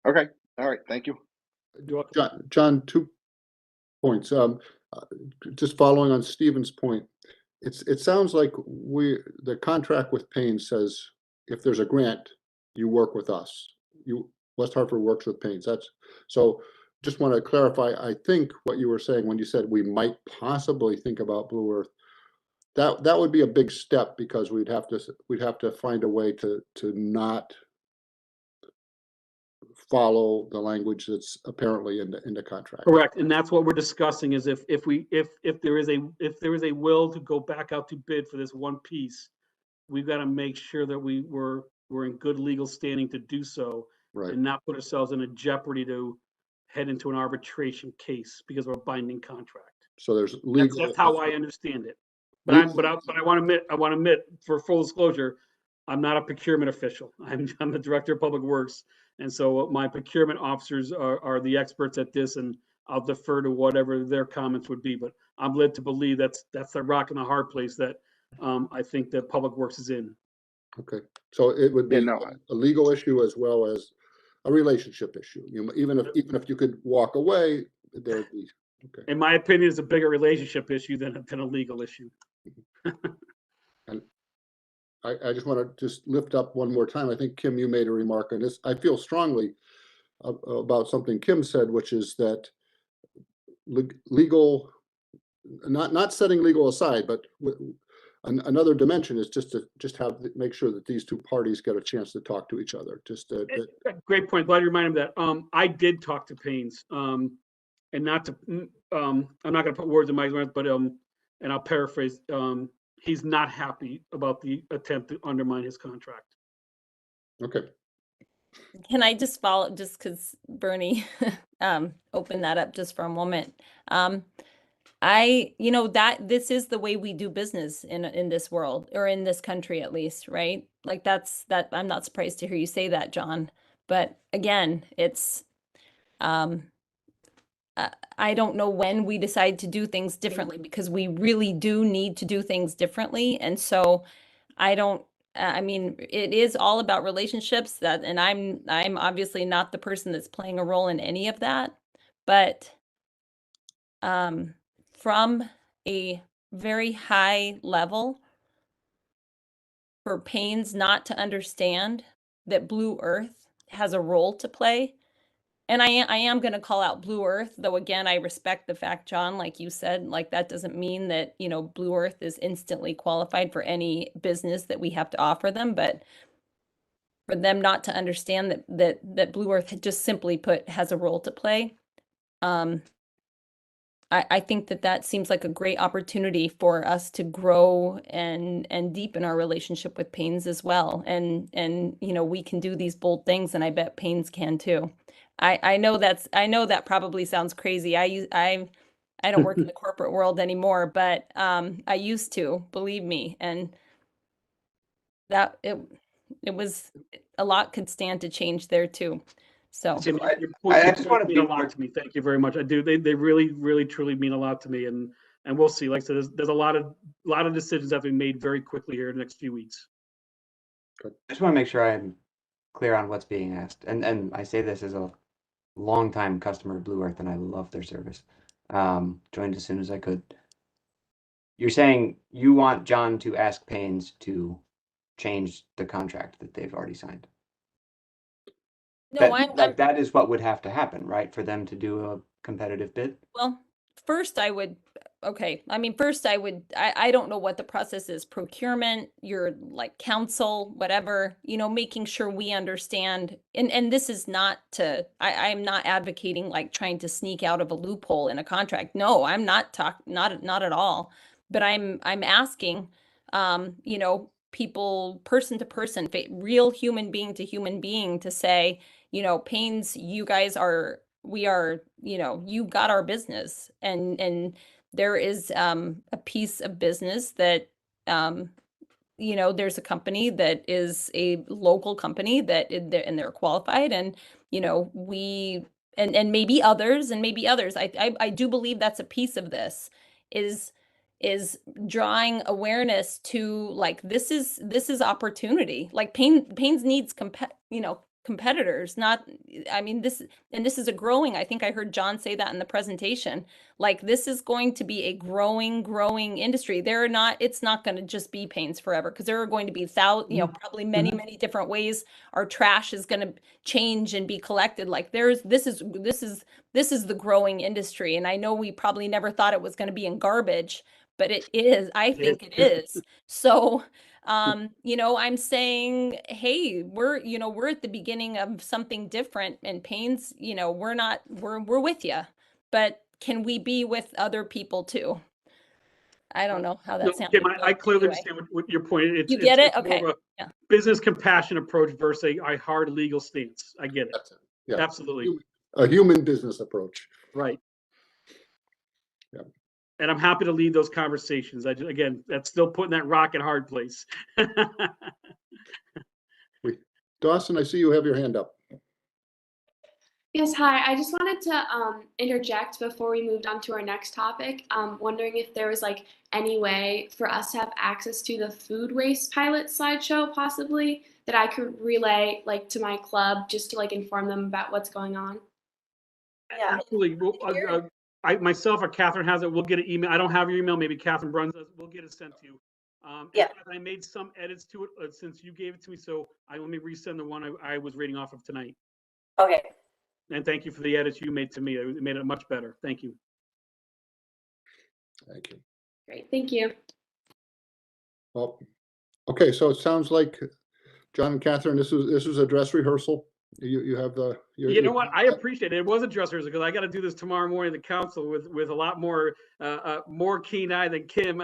Okay. All right. Thank you. You're welcome. John, 2 points. Just following on Stephen's point, it sounds like the contract with Payne says if there's a grant, you work with us. West Hartford works with Payne. So. Just want to clarify. I think what you were saying when you said we might possibly think about Blue Earth, that would be a big step because we'd have to find a way to not follow the language that's apparently in the contract. Correct, and that's what we're discussing is if there is a will to go back out to bid for this one piece, we've got to make sure that we're in good legal standing to do so, Right. and not put ourselves in a jeopardy to head into an arbitration case because of a binding contract. So there's legal. That's how I understand it. But I want to admit for full disclosure, I'm not a procurement official. I'm the director of public works, and so my procurement officers are the experts at this, and I'll defer to whatever their comments would be. But I'm led to believe that's the rock and the hard place that I think that public works is in. Okay, so it would be Yeah, no. a legal issue as well as a relationship issue. Even if you could walk away, there would be. Okay. In my opinion, it's a bigger relationship issue than a legal issue. And I just want to just lift up one more time. I think, Kim, you made a remark on this. I feel strongly about something Kim said, which is that legal, not setting legal aside, but another dimension is just to make sure that these two parties get a chance to talk to each other. Great point. Glad you reminded me of that. I did talk to Payne's, and not to. I'm not going to put words in my mouth, but and I'll paraphrase. He's not happy about the attempt to undermine his contract. Okay. Can I just follow, just because Bernie opened that up just for a moment? That this is the way we do business in this world, or in this country at least, right? Like that I'm not surprised to hear you say that, John. But again, it's I don't know when we decide to do things differently, because we really do need to do things differently. And so I mean, it is all about relationships, and I'm obviously not the person that's playing a role in any of that, but from a very high level, for Payne's not to understand that Blue Earth has a role to play. And I am going to call out Blue Earth, though, again, I respect the fact, John, like you said, like that doesn't mean that, Blue Earth is instantly qualified for any business that we have to offer them. But for them not to understand that Blue Earth just simply put has a role to play, I think that seems like a great opportunity for us to grow and deepen our relationship with Payne's as well. And we can do these bold things, and I bet Payne's can too. I know that probably sounds crazy. I don't work in the corporate world anymore, but I used to, believe me, and that it was a lot could stand to change there too. So Tim, your I points just want to mean a be lot to me. Thank you very much. I do. They really, really, truly mean a lot to me, and we'll see. Like I said, there's a lot of decisions that have been made very quickly here in the next few weeks. I just want to make sure I'm clear on what's being asked, and I say this as a longtime customer of Blue Earth, and I love their service. Joined as soon as I could. You're saying you want John to ask Payne's to change the contract that they've already signed? no, That is what would have to happen, right, for them to do a competitive bid? well, first I would, okay, I mean, first I don't know what the process is, procurement, your like council, whatever, making sure we understand. And this is not I'm not advocating like trying to sneak out of a loophole in a contract. No, I'm not not at all. But I'm asking, people, person to person, real human being to human being, to say, Paynes, you guys are, we are, you got our business, and there is a piece of business that there's a company that is a local company that and they're qualified, and we and maybe others, I do believe that's a piece of this, is drawing awareness to, like, this is opportunity. Like Paynes needs competitors, not, I mean, this is a growing, I think I heard John say that in the presentation. Like, this is going to be a growing industry. It's not going to just be Paynes forever, because there are going to be probably many different ways our trash is going to change and be collected. Like, this is the growing industry. And I know we probably never thought it was going to be in garbage, but it is. I think it is. So, I'm saying, hey, we're at the beginning of something different, and Paynes, we're with you, but can we be with other people too? I don't know how No, that sounds. Kim, I clearly understand what your point is. You get it? It's more Okay. of a Yeah. business compassion approach versus a hard legal stance. I get it. That's it. Yeah. Absolutely. A human business approach. Right. Yeah. And I'm happy to lead those conversations. Again, that's still putting that rock in hard place. Dawson, I see you have your hand up. Yes, hi. I just wanted to interject before we moved on to our next topic. Wondering if there was like any way for us to have access to the food waste pilot slideshow, possibly, that I could relay like to my club, just to like inform them about what's going on. Yeah. Absolutely. Well, I myself or Catherine has it. We'll get an email. I don't have your email. Maybe Catherine Bruns does. We'll get it sent to you. Yeah. I made some edits to it since you gave it to me. So let me resend the one I was reading off of tonight. Okay. And thank you for the edits you made to me. It made it much better. Thank you. Thank you. Great, thank you. Well, okay, so it sounds like John and Catherine, this was a dress rehearsal. You have the. You know what? I appreciate it. It was a dress rehearsal because I got to do this tomorrow morning at the council with a lot more keen eye than Kim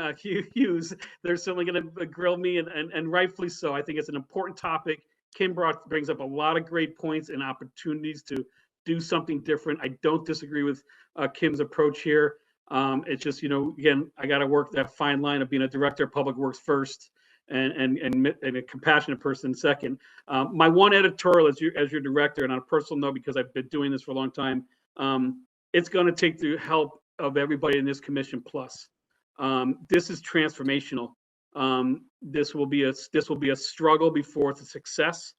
Hughes. They're certainly going to grill me, and rightfully so. I think it's an important topic. Kim brings up a lot of great points and opportunities to do something different. I don't disagree with Kim's approach here. It's just, again, I got to work that fine line of being a director of public works first and a compassionate person second. My one editorial as your director, and on a personal note, because I've been doing this for a long time, it's going to take the help of everybody in this commission plus. This is transformational. This will be a struggle before it's a success.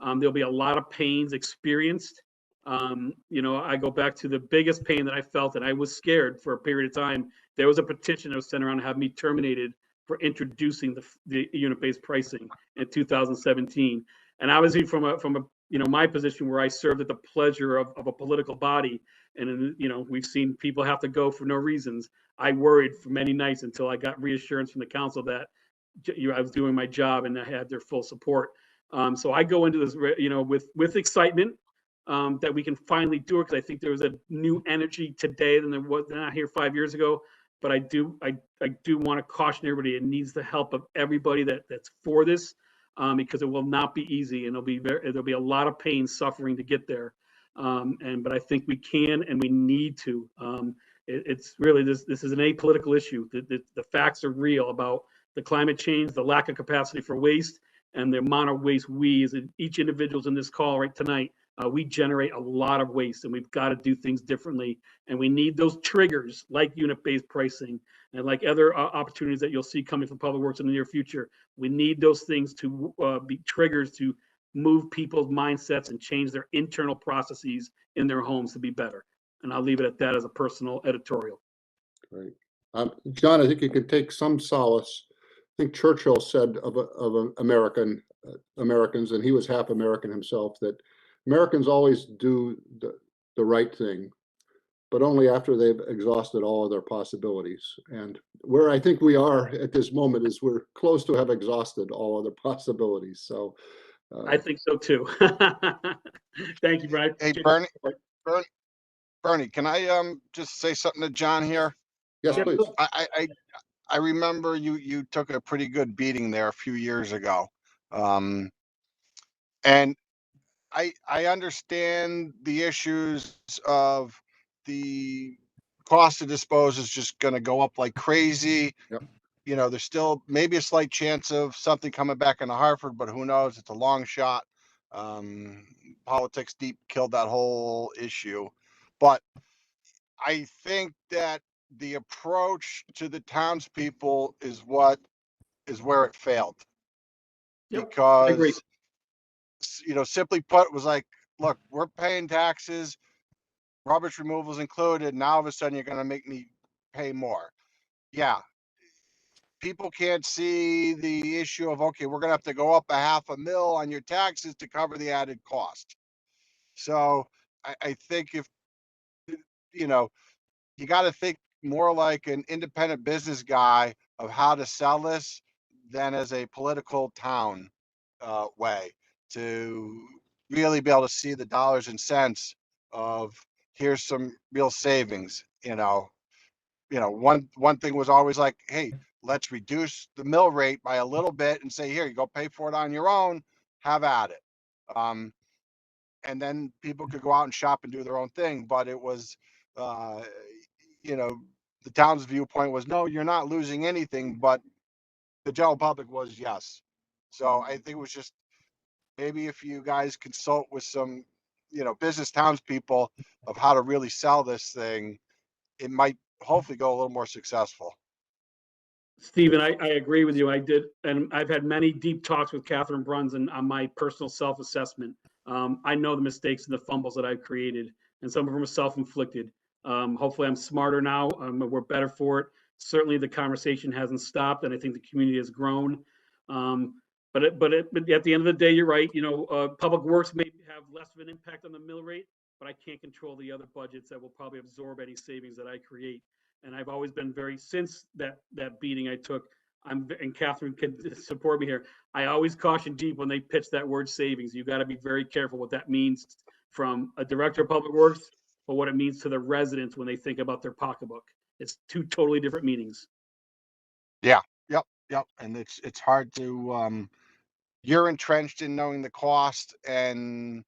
There'll be a lot of pains experienced. I go back to the biggest pain that I felt, and I was scared for a period of time. There was a petition that was sent around to have me terminated for introducing the unit-based pricing in 2017. And I was from a my position where I served at the pleasure of a political body, and we've seen people have to go for no reasons. I worried for many nights until I got reassurance from the council that I was doing my job and I had their full support. So I go into this with excitement. That we can finally do it, because I think there was a new energy today than there was not here 5 years ago. But I do want to caution everybody. It needs the help of everybody that's for this, because it will not be easy, and there'll be a lot of pain, suffering to get there. But I think we can and we need to. It's really this is an apolitical issue. The facts are real about the climate change, the lack of capacity for waste, and the amount of waste we, as each individuals in this call right tonight, we generate a lot of waste, and we've got to do things differently. And we need those triggers like unit-based pricing and like other opportunities that you'll see coming from Public Works in the near future. We need those things to be triggers to move people's mindsets and change their internal processes in their homes to be better. And I'll leave it at that as a personal editorial. Great. John, I think you can take some solace. I think Churchill said of Americans, and he was half American himself, that Americans always do the right thing. but only after they've exhausted all of their possibilities. And where I think we are at this moment is we're close to have exhausted all other possibilities. So I think so too. Thank you, Brian. Hey, Bernie, can I just say something to John here? yes, please. I remember you took a pretty good beating there a few years ago. And I understand the issues of the cost to dispose is just going to go up like crazy. Yep. You know, there's still maybe a slight chance of something coming back into Hartford, but who knows? It's a long shot. Politics deep killed that whole issue. But I think that the approach to the townspeople is where it failed. Yep, I agree. Because, you know, simply put, it was like, look, we're paying taxes, rubbish removal is included. Now all of a sudden you're going to make me pay more. Yeah. People can't see the issue of, okay, we're going to have to go up $500,000 on your taxes to cover the added cost. So I think if, you know, you got to think more like an independent business guy of how to sell this than as a political town way to really be able to see the dollars and cents of here's some real savings. One thing was always like, hey, let's reduce the mill rate by a little bit and say, here, you go pay for it on your own, have at it. And then people could go out and shop and do their own thing. But it was, the town's viewpoint was, no, you're not losing anything, but the general public was yes. So I think it was just maybe if you guys consult with some, business townspeople of how to really sell this thing, it might hopefully go a little more successful. Stephen, I agree with you. I did, and I've had many deep talks with Catherine Brunson on my personal self-assessment. I know the mistakes and the fumbles that I've created, and some of them are self-inflicted. Hopefully I'm smarter now. We're better for it. Certainly the conversation hasn't stopped, and I think the community has grown. But at the end of the day, you're right. Public Works may have less of an impact on the mill rate, but I can't control the other budgets that will probably absorb any savings that I create. And I've always been since that beating I took, and Catherine can support me here, I always caution deep when they pitch that word savings. You got to be very careful what that means from a director of public works, but what it means to the residents when they think about their pocketbook. It's two totally different meanings. Yeah, yep. And it's hard to, you're entrenched in knowing the cost and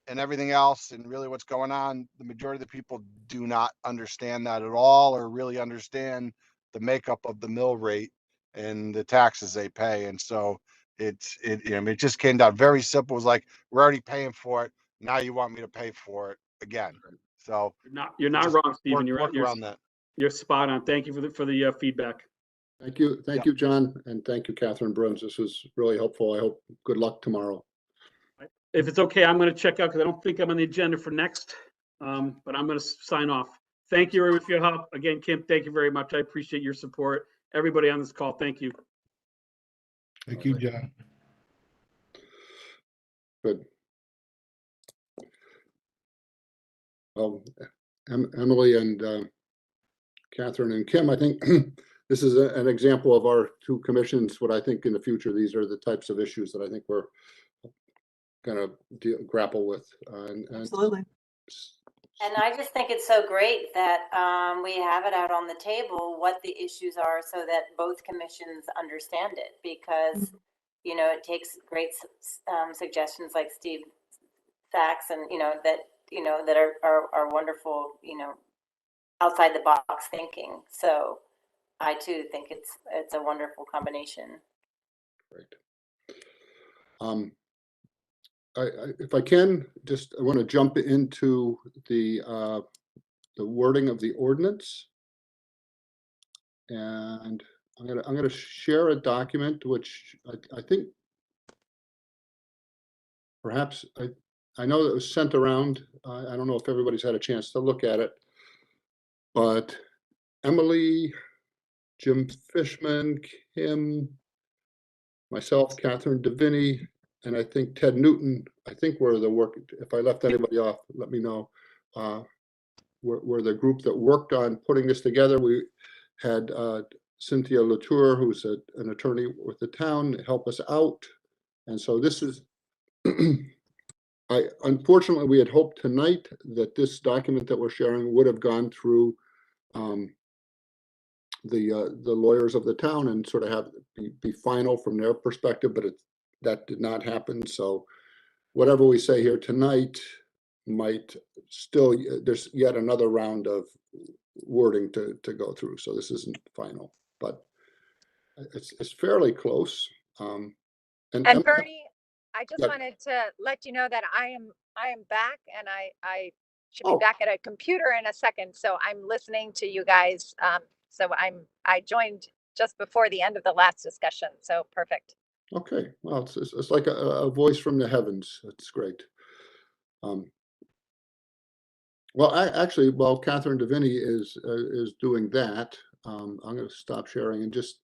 everything else and really what's going on. The majority of the people do not understand that at all, or really understand the makeup of the mill rate and the taxes they pay. And so it just came down very simple. It was like, we're already paying for it. Now you want me to pay for it again. So you're not wrong, Stephen. Work around that. You're spot on. Thank you for the feedback. Thank you. Thank you, John. And thank you, Catherine Bruns. This was really helpful. I hope good luck tomorrow. If it's okay, I'm going to check out because I don't think I'm on the agenda for next, but I'm going to sign off. Thank you everyone for your help. Again, Kim, thank you very much. I appreciate your support. Everybody on this call, thank you. Thank you, John. Good. Well, Emily and Catherine and Kim, I think this is an example of our two commissions. What I think in the future, these are the types of issues that I think we're going to grapple with. Absolutely. And I just think it's so great that we have it out on the table, what the issues are, so that both commissions understand it, because, it takes great suggestions like Steve Sachs and, that are wonderful, outside the box thinking. So I too think it's a wonderful combination. Great. If I can, I want to jump into the wording of the ordinance, and I'm going to share a document which I think perhaps I know that was sent around. I don't know if everybody's had a chance to look at it, but Emily, Jim Fishman, Kim, myself, Catherine Deviney, and I think Ted Newton, I think were the work. If I left anybody off, let me know. were the group that worked on putting this together. We had Cynthia Latour, who's an attorney with the town, help us out. And so this is, unfortunately, we had hoped tonight that this document that we're sharing would have gone through the lawyers of the town and sort of be final from their perspective, but that did not happen. So whatever we say here tonight might still, there's yet another round of wording to go through. So this isn't final, but it's fairly close. And Bernie, I just wanted to let you know that I am back, and I should be back at a computer in a second. So I'm listening to you guys. So I joined just before the end of the last discussion. So perfect. Okay, well, it's like a voice from the heavens. It's great. Well, actually, while Catherine Deviney is doing that, I'm going to stop sharing and just,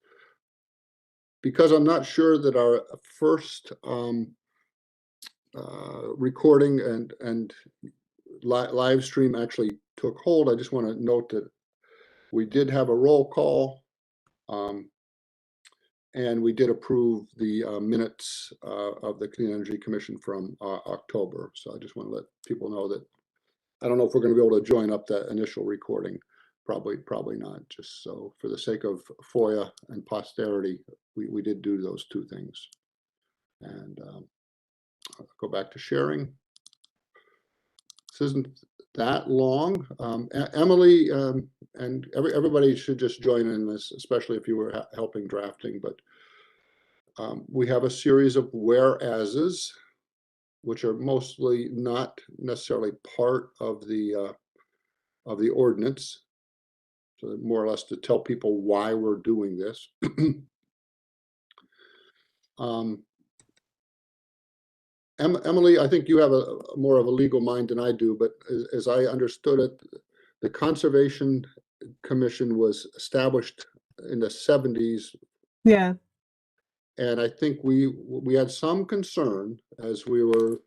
because I'm not sure that our first recording and live stream actually took hold. I just want to note that we did have a roll call, and we did approve the minutes of the Clean Energy Commission from October. So I just want to let people know that I don't know if we're going to be able to join up that initial recording. Probably not. Just so for the sake of FOIA and posterity, we did do those two things. And I'll go back to sharing. This isn't that long. Emily and everybody should just join in this, especially if you were helping drafting. But we have a series of whereases, which are mostly not necessarily part of the ordinance. So more or less to tell people why we're doing this. Emily, I think you have more of a legal mind than I do, but as I understood it, the Conservation Commission was established in the 70s. Yeah. And I think we had some concern as we were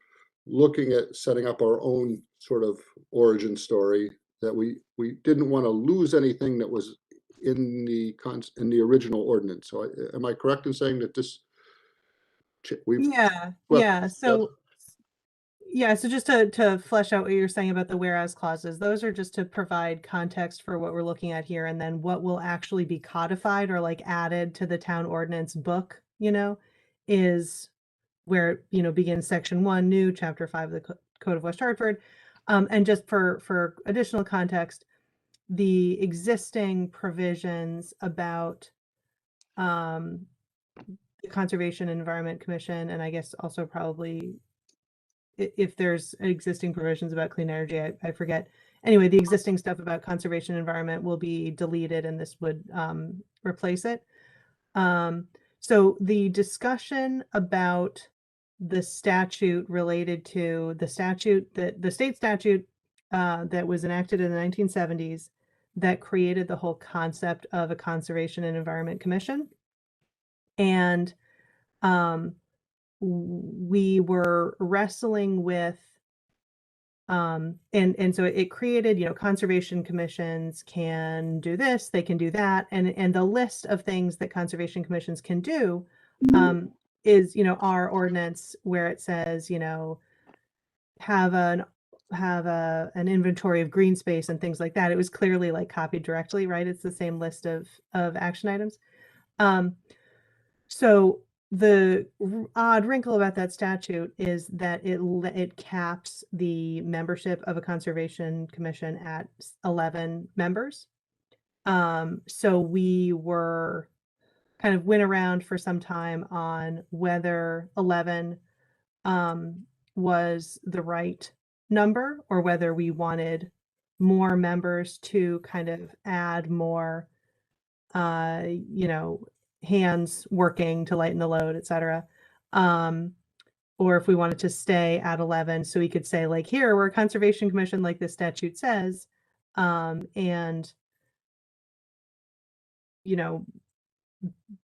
looking at setting up our own sort of origin story, that we didn't want to lose anything that was in the original ordinance. So am I correct in saying that this? So just to flesh out what you're saying about the whereas clauses, those are just to provide context for what we're looking at here, and then what will actually be codified or like added to the town ordinance book, is where, begins section 1, new, chapter 5 of the Code of West Hartford. And just for additional context, the existing provisions about the Conservation and Environment Commission, and I guess also probably if there's existing provisions about clean energy, I forget. Anyway, the existing stuff about conservation and environment will be deleted, and this would replace it. So the discussion about the statute related to the state statute that was enacted in the 1970s that created the whole concept of a Conservation and Environment Commission. And we were wrestling with and so it created, conservation commissions can do this, they can do that, and the list of things that conservation commissions can do is, our ordinance, where it says, have an inventory of green space and things like that. It was clearly like copied directly, right? It's the same list of action items. So the odd wrinkle about that statute is that it caps the membership of a conservation commission at 11 members. So we were kind of went around for some time on whether 11 was the right number, or whether we wanted more members to kind of add more, hands working to lighten the load, et cetera. Or if we wanted to stay at 11, so we could say, like, here, we're a conservation commission, like the statute says, and,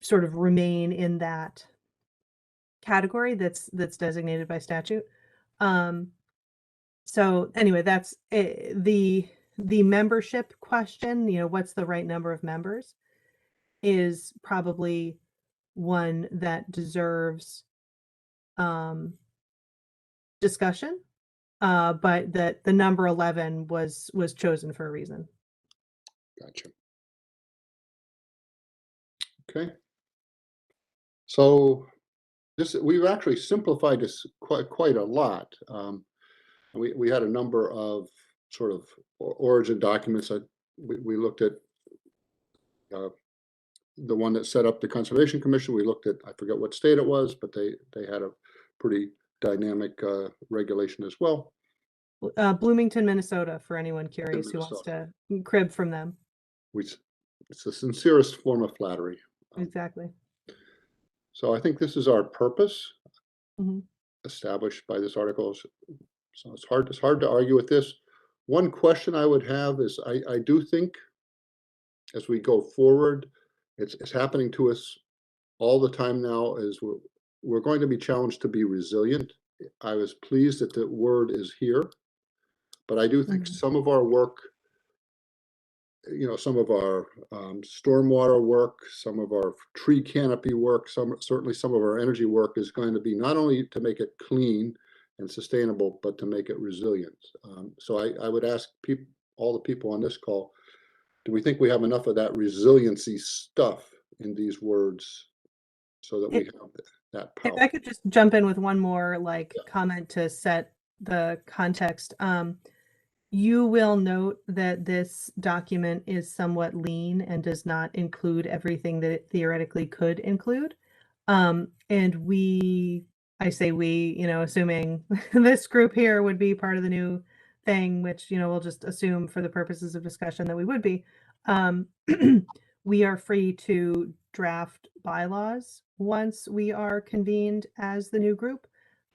sort of remain in that category that's designated by statute. So anyway, that's the the membership question, what's the right number of members, is probably one that deserves discussion. But that the number 11 was chosen for a reason. Gotcha. Okay. So we've actually simplified this quite a lot. We had a number of sort of origin documents that we looked at. The one that set up the Conservation Commission, we looked at, I forget what state it was, but they had a pretty dynamic regulation as well. Bloomington, Minnesota, for anyone curious who wants to crib from them. It's the sincerest form of flattery. Exactly. So I think this is our purpose Mhm. established by this article. So it's hard to argue with this. One question I would have is I do think as we go forward, it's happening to us all the time now, is we're going to be challenged to be resilient. I was pleased that the word is here, but I do think some of our work, some of our stormwater work, some of our tree canopy work, certainly some of our energy work is going to be not only to make it clean and sustainable, but to make it resilient. So I would ask all the people on this call, do we think we have enough of that resiliency stuff in these words so that we have that power? If I could just jump in with one more comment to set the context. You will note that this document is somewhat lean and does not include everything that it theoretically could include. And I say we, assuming this group here would be part of the new thing, which, we'll just assume for the purposes of discussion that we would be. We are free to draft bylaws once we are convened as the new group.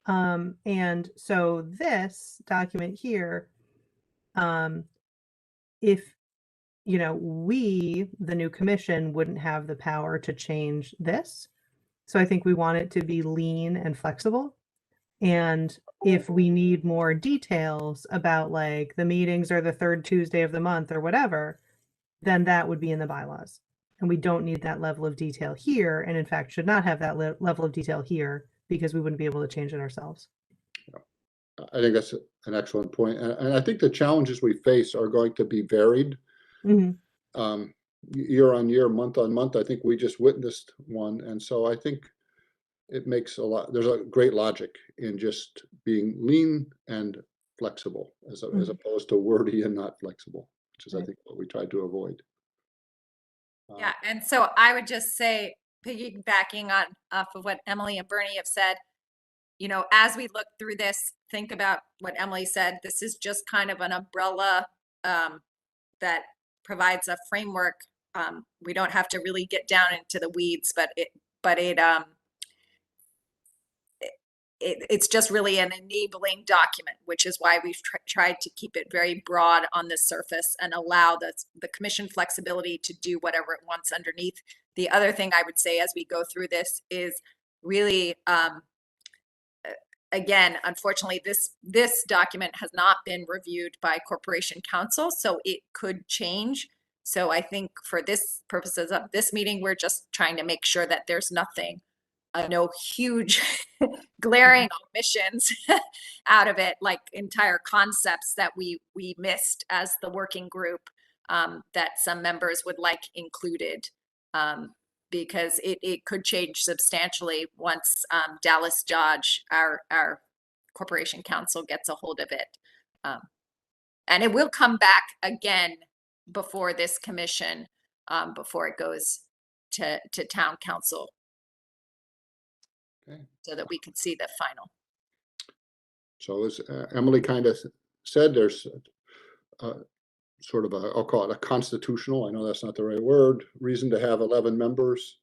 And so this document here, if we, the new commission, wouldn't have the power to change this. So I think we want it to be lean and flexible. And if we need more details about the meetings are the third Tuesday of the month or whatever, then that would be in the bylaws. And we don't need that level of detail here. And in fact, should not have that level of detail here because we wouldn't be able to change it ourselves. I think that's an excellent point. And I think the challenges we face are going to be varied. Year on year, month on month. I think we just witnessed one. And so I think it makes there's a great logic in just being lean and flexible as opposed to wordy and not flexible, which is, I think, what we tried to avoid. Yeah, and so I would just say, piggybacking off of what Emily and Bernie have said, as we look through this, think about what Emily said. This is just kind of an umbrella that provides a framework. We don't have to really get down into the weeds, but it's just really an enabling document, which is why we've tried to keep it very broad on the surface and allow the commission flexibility to do whatever it wants underneath. The other thing I would say as we go through this is really, again, unfortunately, this document has not been reviewed by Corporation Counsel, so it could change. So I think for this purposes of this meeting, we're just trying to make sure that there's nothing, no huge glaring omissions out of it, like entire concepts that we missed as the working group that some members would like included, because it could change substantially once Dallas Dodge, our Corporation Counsel, gets a hold of it. And it will come back again before this commission, before it goes to town council. Okay. So that we could see the final. So as Emily kind of said, there's sort of I'll call it a constitutional, I know that's not the right word, reason to have 11 members.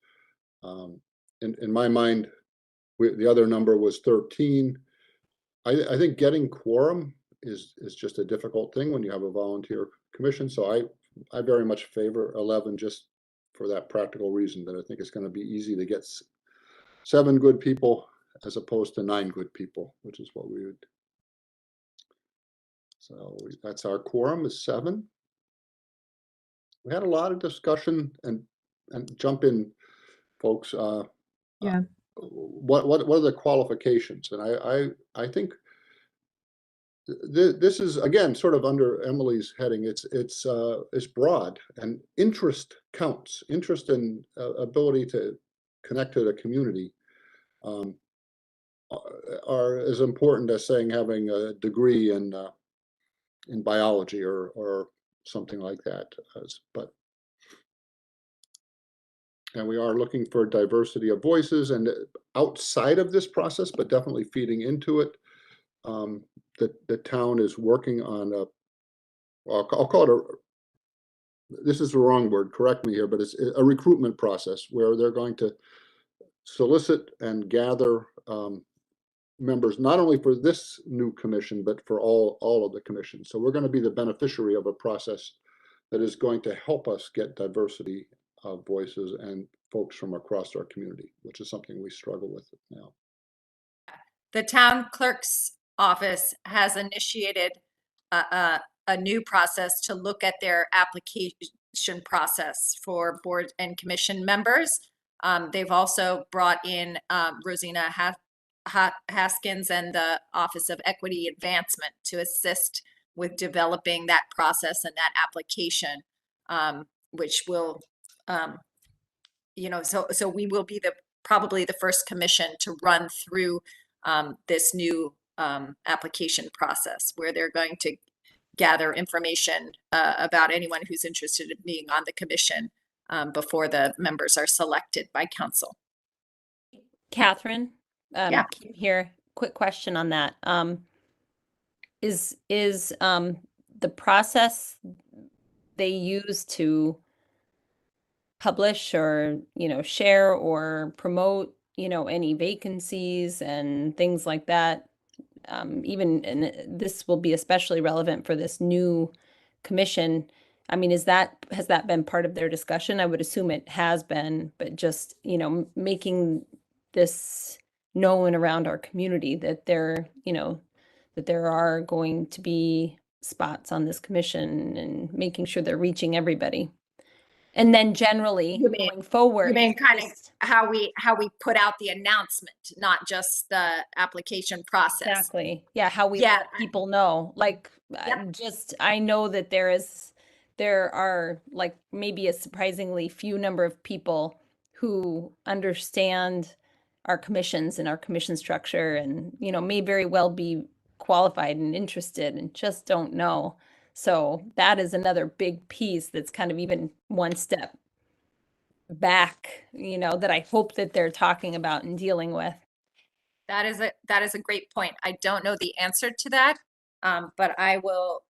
In my mind, the other number was 13. I think getting quorum is just a difficult thing when you have a volunteer commission. So I very much favor 11 just for that practical reason, that I think it's going to be easy to get 7 good people as opposed to 9 good people, which is what we would. So that's our quorum is 7. We had a lot of discussion and jump in, folks. Yeah. What are the qualifications? And I think this is, again, sort of under Emily's heading. It's broad, and interest counts. Interest and ability to connect to the community are as important as saying having a degree in biology or something like that. And we are looking for diversity of voices, and outside of this process, but definitely feeding into it. The town is working on I'll call it this is the wrong word, correct me here, but it's a recruitment process where they're going to solicit and gather members, not only for this new commission, but for all of the commissions. So we're going to be the beneficiary of a process that is going to help us get diversity of voices and folks from across our community, which is something we struggle with now. The town clerk's office has initiated a new process to look at their application process for board and commission members. They've also brought in Rosina Haskins and the Office of Equity Advancement to assist with developing that process and that application, which will, so we will be probably the first commission to run through this new application process, where they're going to gather information about anyone who's interested in being on the commission before the members are selected by council. Catherine, Yeah. Kim here, quick question on that. Is the process they use to publish or, share or promote, any vacancies and things like that? And this will be especially relevant for this new commission. I mean, has that been part of their discussion? I would assume it has been, but just, making this known around our community that there are going to be spots on this commission, and making sure they're reaching everybody. And then generally going forward, You mean kind of how we put out the announcement, not just the application process. Exactly. Yeah, how we let people know. Like, I know that there are like maybe a surprisingly few number of people who understand our commissions and our commission structure, and may very well be qualified and interested and just don't know. So that is another big piece that's kind of even one step back, that I hope that they're talking about and dealing with. That is a great point. I don't know the answer to that, but I will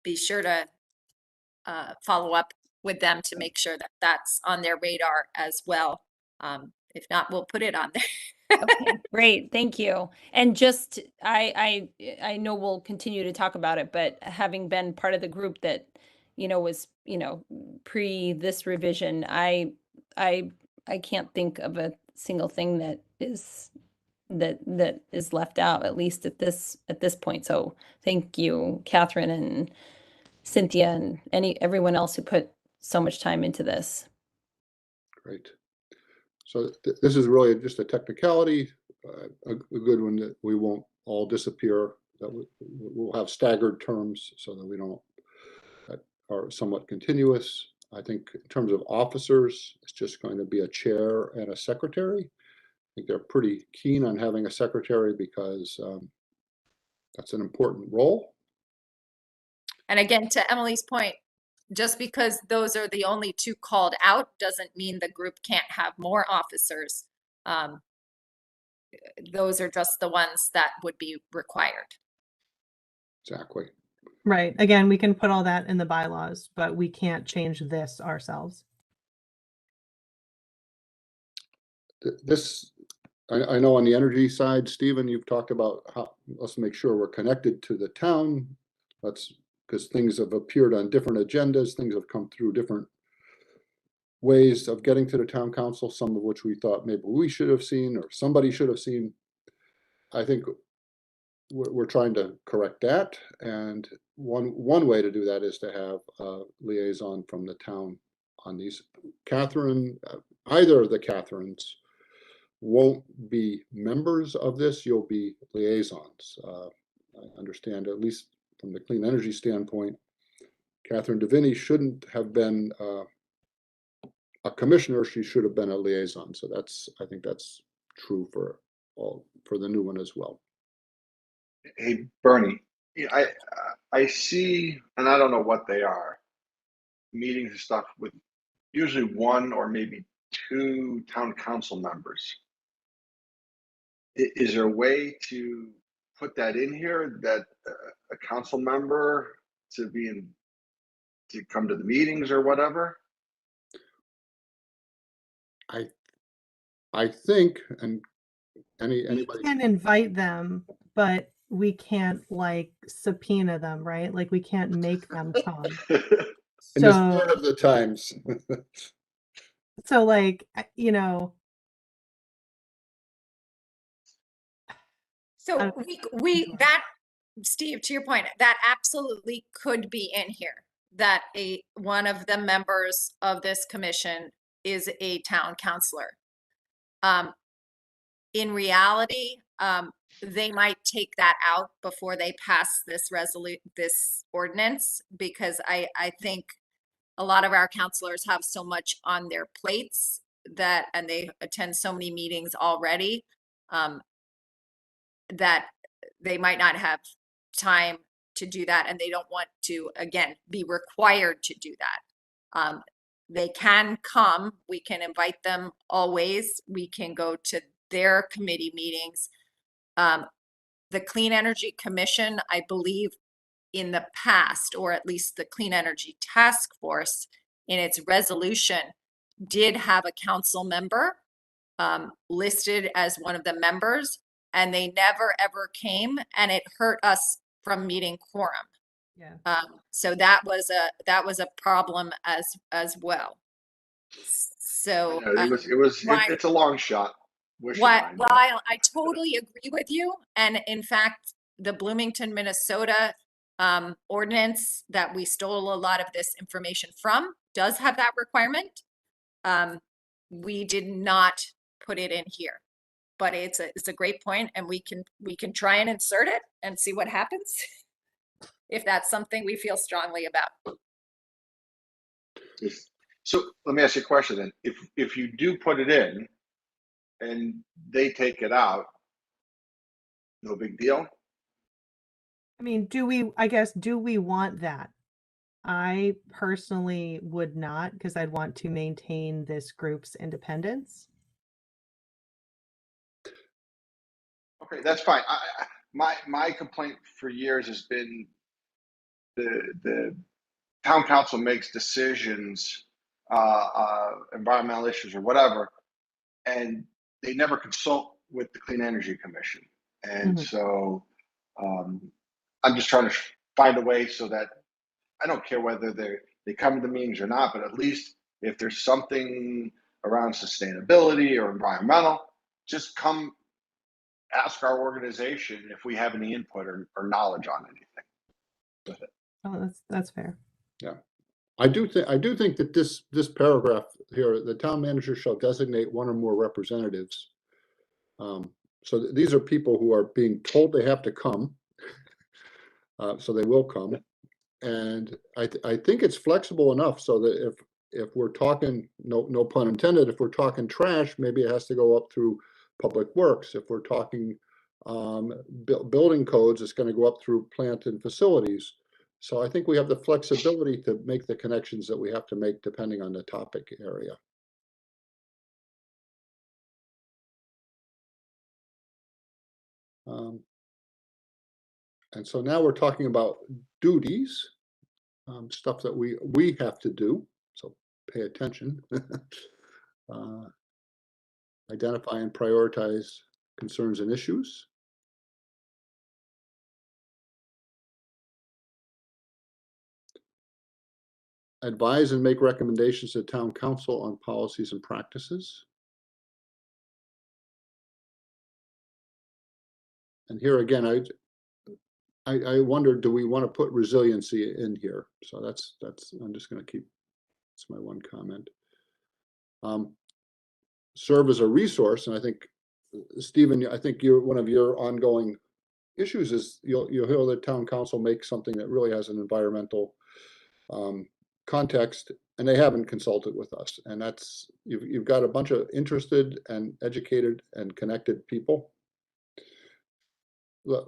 be sure to follow up with them to make sure that that's on their radar as well. If not, we'll put it on there. Okay, great. Thank you. And just, I know we'll continue to talk about it, but having been part of the group that, was, pre this revision, I can't think of a single thing that is left out, at least at this point. So thank you, Catherine and Cynthia and everyone else who put so much time into this. Great. So this is really just a technicality, a good one, that we won't all disappear, that we'll have staggered terms so that we don't, that are somewhat continuous. I think in terms of officers, it's just going to be a chair and a secretary. I think they're pretty keen on having a secretary because that's an important role. And again, to Emily's point, just because those are the only 2 called out doesn't mean the group can't have more officers. Those are just the ones that would be required. Exactly. Right. Again, we can put all that in the bylaws, but we can't change this ourselves. This, I know on the energy side, Stephen, you've talked about how, let's make sure we're connected to the town. That's because things have appeared on different agendas. Things have come through different ways of getting to the town council, some of which we thought maybe we should have seen or somebody should have seen. I think we're trying to correct that. And one way to do that is to have a liaison from the town on these. Catherine, either of the Catherines won't be members of this, you'll be liaisons. I understand, at least from the clean energy standpoint, Catherine Deviney shouldn't have been a commissioner, she should have been a liaison. So I think that's true for the new one as well. Hey, Bernie, I see, and I don't know what they are, meetings and stuff with usually one or maybe two town council members. Is there a way to put that in here, that a council member to come to the meetings or whatever? I think, and We anybody can invite them, but we can't like subpoena them, right? Like we can't make them come. in the spirit of the times. So like, you know. So that, Steve, to your point, that absolutely could be in here, that one of the members of this commission is a town councilor. In reality, they might take that out before they pass this ordinance, because I think a lot of our counselors have so much on their plates and they attend so many meetings already, that they might not have time to do that, and they don't want to, again, be required to do that. They can come, we can invite them always, we can go to their committee meetings. The Clean Energy Commission, I believe in the past, or at least the Clean Energy Task Force in its resolution, did have a council member listed as one of the members, and they never ever came, and it hurt us from meeting quorum. Yeah. So that was a problem as well. So it's a long shot. While I totally agree with you, and in fact, the Bloomington, Minnesota ordinance that we stole a lot of this information from does have that requirement. We did not put it in here, but it's a great point, and we can try and insert it and see what happens if that's something we feel strongly about. So let me ask you a question then. If you do put it in and they take it out, no big deal? I mean, do we want that? I personally would not, because I'd want to maintain this group's independence. Okay, that's fine. My complaint for years has been the town council makes decisions, environmental issues or whatever, and they never consult with the Clean Energy Commission. And so I'm just trying to find a way so that I don't care whether they come to the meetings or not, but at least if there's something around sustainability or environmental, just come ask our organization if we have any input or knowledge on anything with it. Oh, that's fair. Yeah, I do think that this paragraph here, the town manager shall designate one or more representatives. So these are people who are being told they have to come, so they will come. And I think it's flexible enough so that if we're talking, no pun intended, if we're talking trash, maybe it has to go up through Public Works. If we're talking building codes, it's going to go up through plant and facilities. So I think we have the flexibility to make the connections that we have to make depending on the topic area. And so now we're talking about duties, stuff that we have to do. So pay attention. Identify and prioritize concerns and issues. Advise and make recommendations to town council on policies and practices. And here again, I wonder, do we want to put resiliency in here? So that's, I'm just going to keep, it's my one comment. Serve as a resource. And I think, Stephen, I think one of your ongoing issues is you'll hear the town council make something that really has an environmental context, and they haven't consulted with us. And that's, you've got a bunch of interested and educated and connected people.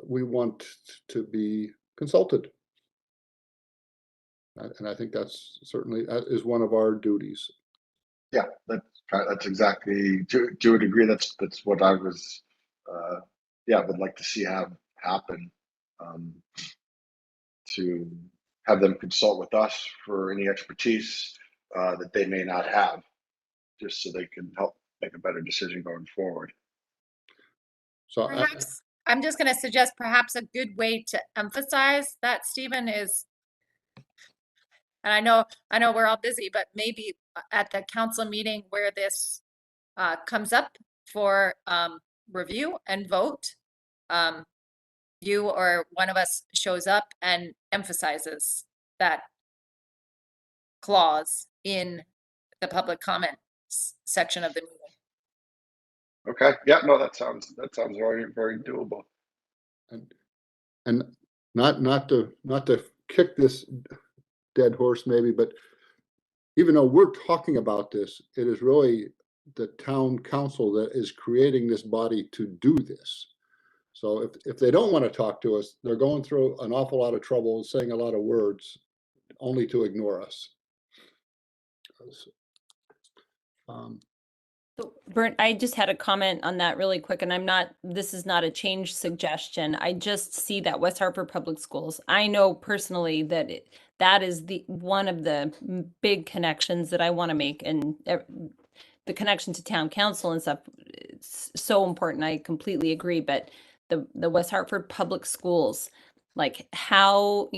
We want to be consulted. And I think that's certainly, that is one of our duties. Yeah, that's exactly, to a degree, that's what I was, would like to see happen, to have them consult with us for any expertise that they may not have, just so they can help make a better decision going forward. So Perhaps I'm just going to suggest perhaps a good way to emphasize that, Stephen, is, and I know we're all busy, but maybe at the council meeting where this comes up for review and vote, you or one of us shows up and emphasizes that clause in the public comment section of the meeting. Okay. Yeah. No, that sounds very, very doable. And not to kick this dead horse maybe, but even though we're talking about this, it is really the town council that is creating this body to do this. So if they don't want to talk to us, they're going through an awful lot of trouble and saying a lot of words only to ignore us. So, Bernd, I just had a comment on that really quick, and this is not a change suggestion. I just see that West Hartford Public Schools, I know personally that that is one of the big connections that I want to make, and the connection to town council and stuff, it's so important. I completely agree. But the West Hartford Public Schools, like how,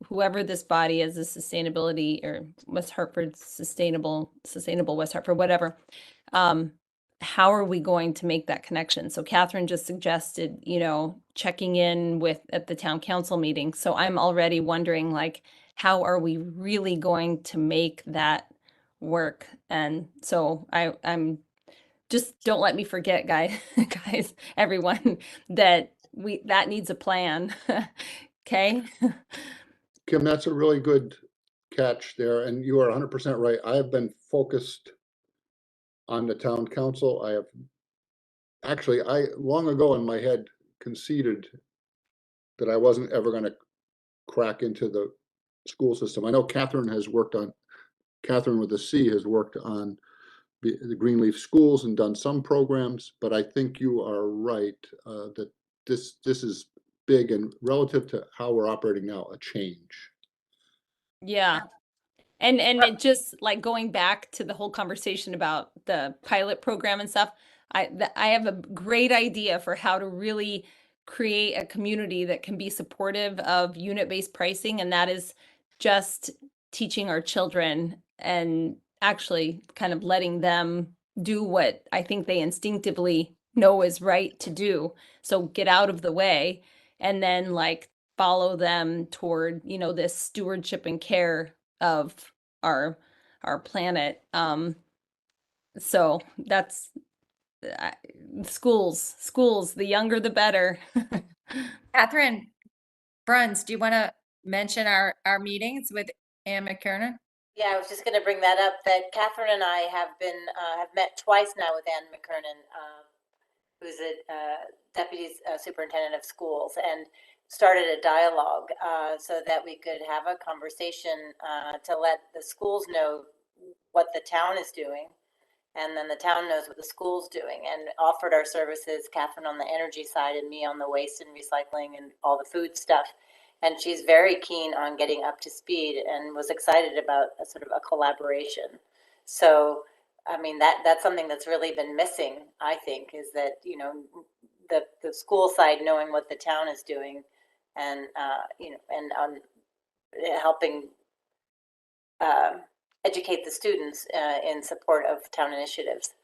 whoever this body is, the sustainability or West Hartford sustainable West Hartford, whatever. How are we going to make that connection? So Catherine just suggested, checking in at the town council meeting. So I'm already wondering, like, how are we really going to make that work? And so I'm just, don't let me forget, guys, everyone, that needs a plan. Okay. Kim, that's a really good catch there. And you are 100% right. I have been focused on the town council. I long ago in my head conceded that I wasn't ever going to crack into the school system. I know Catherine with a C has worked on the Greenleaf schools and done some programs, but I think you are right that this is big, and relative to how we're operating now, a change. Yeah. And it just, like, going back to the whole conversation about the pilot program and stuff, I have a great idea for how to really create a community that can be supportive of unit-based pricing, and that is just teaching our children and actually kind of letting them do what I think they instinctively know is right to do. So get out of the way, and then, like, follow them toward, this stewardship and care of our planet. So that's schools, the younger the better. Catherine Bruns, do you want to mention our meetings with Ann McKernan? Yeah, I was just going to bring that up, that Catherine and I have met twice now with Ann McKernan, who's a deputy superintendent of schools, and started a dialogue so that we could have a conversation to let the schools know what the town is doing, and then the town knows what the school's doing, and offered our services, Catherine on the energy side and me on the waste and recycling and all the food stuff. And she's very keen on getting up to speed and was excited about a sort of a collaboration. So, I mean, that's something that's really been missing, I think, is that, the school side knowing what the town is doing, and, and helping educate the students in support of town initiatives.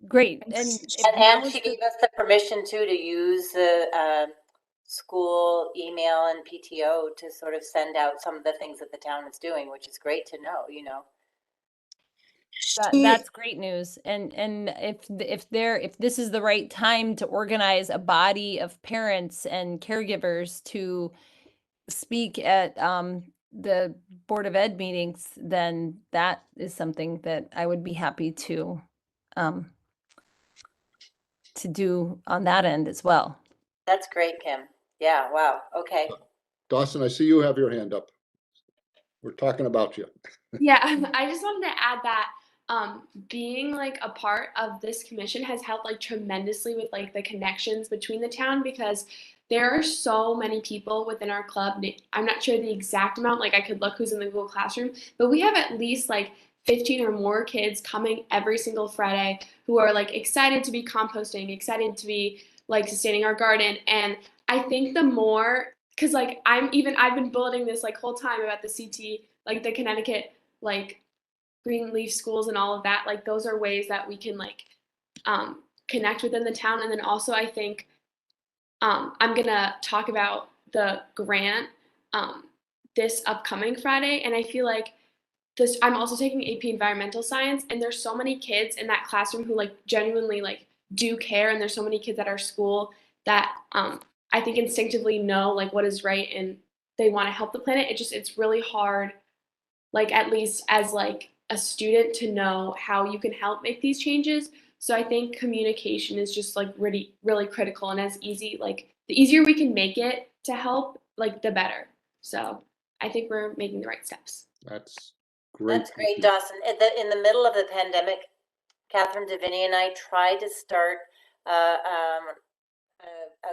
Great. And she gave us the permission to use the school email and PTO to sort of send out some of the things that the town is doing, which is great to know, you know. That's great news. And if this is the right time to organize a body of parents and caregivers to speak at the Board of Ed meetings, then that is something that I would be happy to do on that end as well. That's great, Kim. Yeah, wow. Okay. Dawson, I see you have your hand up. We're talking about you. Yeah, I just wanted to add that being like a part of this commission has helped like tremendously with like the connections between the town, because there are so many people within our club. I'm not sure the exact amount, like I could look who's in the Google Classroom, but we have at least like 15 or more kids coming every single Friday who are like excited to be composting, excited to be like sustaining our garden. And I think the more, because like I've been building this like whole time about the CT, like the Connecticut like Greenleaf schools and all of that. Like those are ways that we can like connect within the town. And then also I think I'm gonna talk about the grant this upcoming Friday, and I feel like this. I'm also taking AP Environmental Science, and there's so many kids in that classroom who like genuinely like do care, and there's so many kids at our school that I think instinctively know like what is right and they want to help the planet. It's really hard, like at least as like a student, to know how you can help make these changes. So I think communication is just like really, really critical, and as easy, like the easier we can make it to help, like the better. So I think we're making the right steps. That's great. That's great, Dawson. In the middle of the pandemic, Catherine Deviney and I tried to start a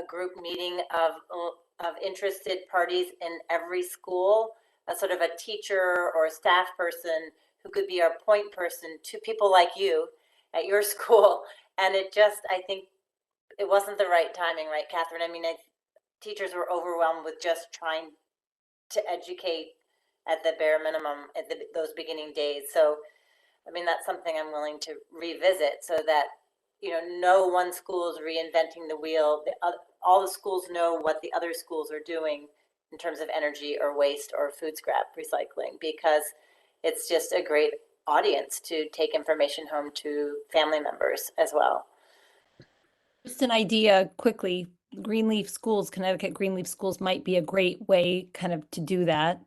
group meeting of interested parties in every school, a sort of a teacher or a staff person who could be our point person to people like you at your school. And I think it wasn't the right timing, right, Catherine? I mean, teachers were overwhelmed with just trying to educate at the bare minimum at those beginning days. So, I mean, that's something I'm willing to revisit, so that, you know, no one school is reinventing the wheel. All the schools know what the other schools are doing in terms of energy or waste or food scrap recycling, because it's just a great audience to take information home to family members as well. Just an idea quickly, Greenleaf Schools, Connecticut Greenleaf Schools might be a great way kind of to do that.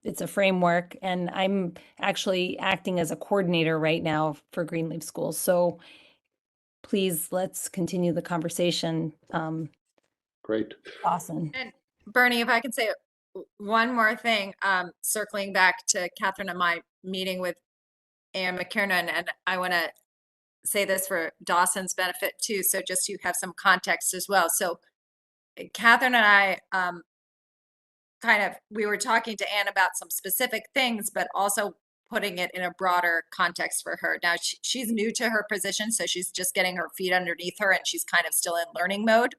It's a framework, and I'm actually acting as a coordinator right now for Greenleaf Schools. So please, let's continue the conversation. Great. Awesome. And Bernie, if I can say one more thing, circling back to Catherine and my meeting with Ann McKiernan, and I want to say this for Dawson's benefit too, so just you have some context as well. So Catherine and I we were talking to Ann about some specific things, but also putting it in a broader context for her. Now she's new to her position, so she's just getting her feet underneath her, and she's kind of still in learning mode.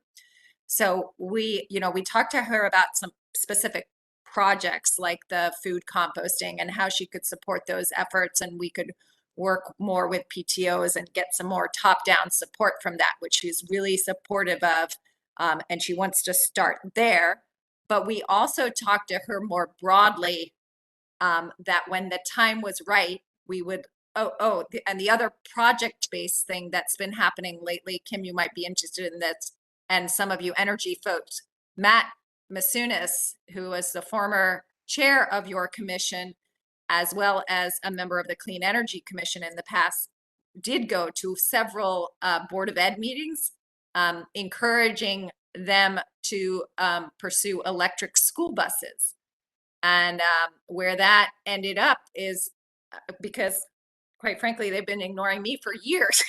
So we talked to her about some specific projects like the food composting and how she could support those efforts, and we could work more with PTOs and get some more top-down support from that, which she's really supportive of, and she wants to start there. But we also talked to her more broadly, that when the time was right, we would, and the other project-based thing that's been happening lately, Kim, you might be interested in this, and some of you energy folks, Matt Masunis, who was the former chair of your commission, as well as a member of the Clean Energy Commission in the past, did go to several Board of Ed meetings, encouraging them to pursue electric school buses. And where that ended up is because, quite frankly, they've been ignoring me for years.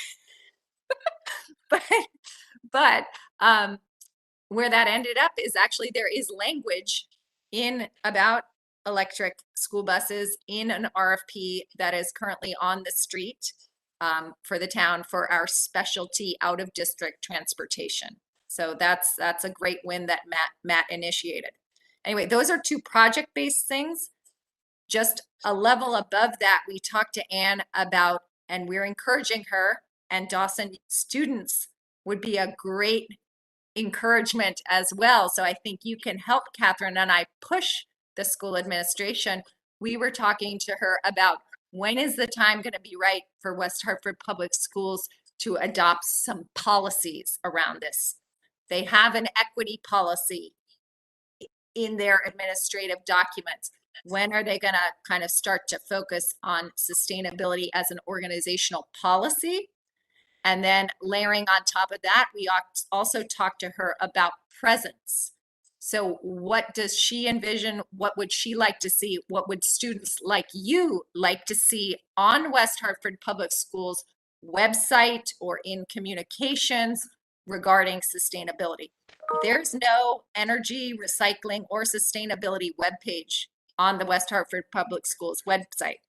but where that ended up is actually there is language in about electric school buses in an RFP that is currently on the street for the town for our specialty out of district transportation. So that's a great win that Matt initiated. Anyway, those are two project-based things. Just a level above that, we talked to Ann about, and we're encouraging her and Dawson, students would be a great encouragement as well. So I think you can help Catherine and I push the school administration. We were talking to her about when is the time going to be right for West Hartford Public Schools to adopt some policies around this. They have an equity policy in their administrative documents. When are they going to kind of start to focus on sustainability as an organizational policy? And then layering on top of that, we also talked to her about presence. So what does she envision? What would she like to see? What would students like you like to see on West Hartford Public Schools website or in communications regarding sustainability? There's no energy, recycling, or sustainability webpage on the West Hartford Public Schools website.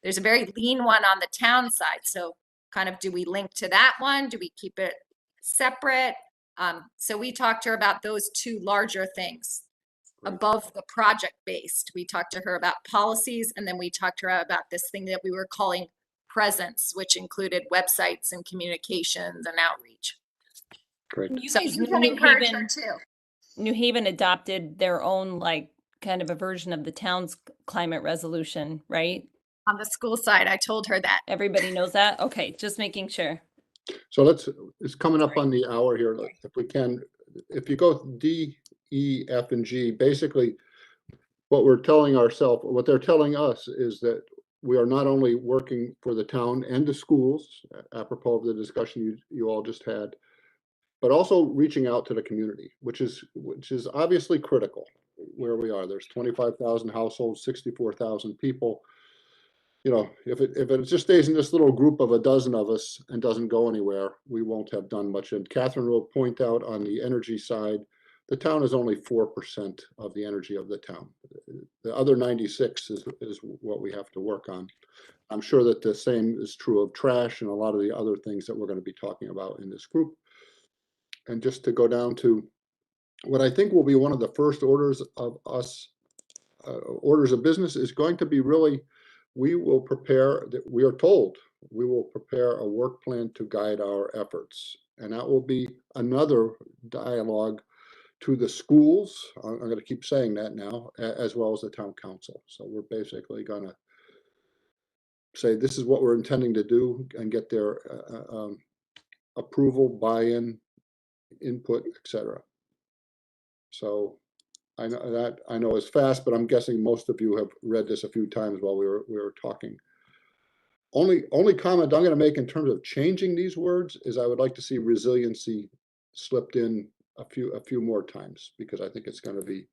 There's a very lean one on the town side. So kind of, do we link to that one? Do we keep it separate? So we talked to her about those two larger things above the project based. We talked to her about policies, and then we talked to her about this thing that we were calling presence, which included websites and communications and outreach. Great. So you can encourage her too. New Haven adopted their own, like, kind of a version of the town's climate resolution, right? On the school side, I told her that. Everybody knows that? Okay, just making sure. So it's coming up on the hour here. If we can, if you go D, E, F, and G, basically what we're telling ourselves, what they're telling us is that we are not only working for the town and the schools, apropos of the discussion you all just had, but also reaching out to the community, which is obviously critical where we are. There's 25,000 households, 64,000 people. You know, if it just stays in this little group of a dozen of us and doesn't go anywhere, we won't have done much. And Catherine will point out on the energy side, the town is only 4% of the energy of the town. The other 96 is what we have to work on. I'm sure that the same is true of trash and a lot of the other things that we're going to be talking about in this group. And just to go down to what I think will be one of the first orders of business is going to be really, we will prepare, we are told, we will prepare a work plan to guide our efforts. And that will be another dialogue to the schools. I'm going to keep saying that now, as well as the town council. So we're basically going to say, this is what we're intending to do and get their approval, buy-in, input, etc. So I know it's fast, but I'm guessing most of you have read this a few times while we were talking. Only comment I'm going to make in terms of changing these words is I would like to see resiliency slipped in a few more times, because I think it's going to be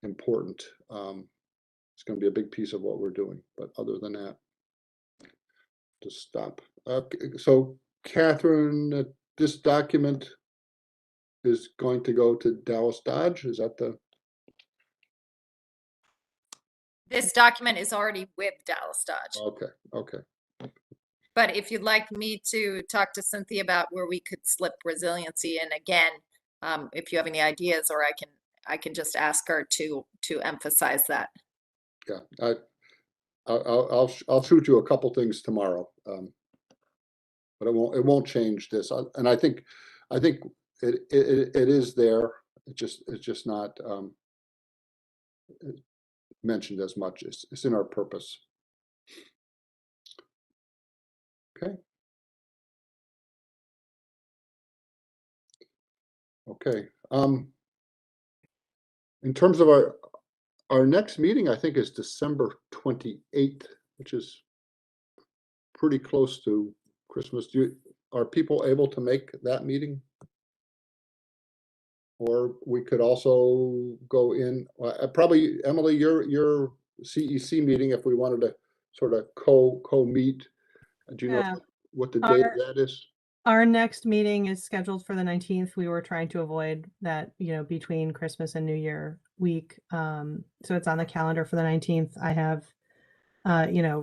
important. It's going to be a big piece of what we're doing. But other than that, just stop. So Catherine, this document is going to go to Dallas Dodge. Is that the? This document is already with Dallas Dodge. Okay. But if you'd like me to talk to Cynthia about where we could slip resiliency, and again, if you have any ideas, or I can just ask her to emphasize that. Yeah, I'll shoot you a couple things tomorrow, but it won't change this. And I think it is there. It's just not mentioned as much. It's in our purpose. Okay. In terms of our next meeting, I think is December 28th, which is pretty close to Christmas. Are people able to make that meeting? Or we could also go in, probably, Emily, your CEC meeting, if we wanted to sort of co-meet. Do you know what the date of that is? Our next meeting is scheduled for the 19th. We were trying to avoid that, between Christmas and New Year week. So it's on the calendar for the 19th. I have,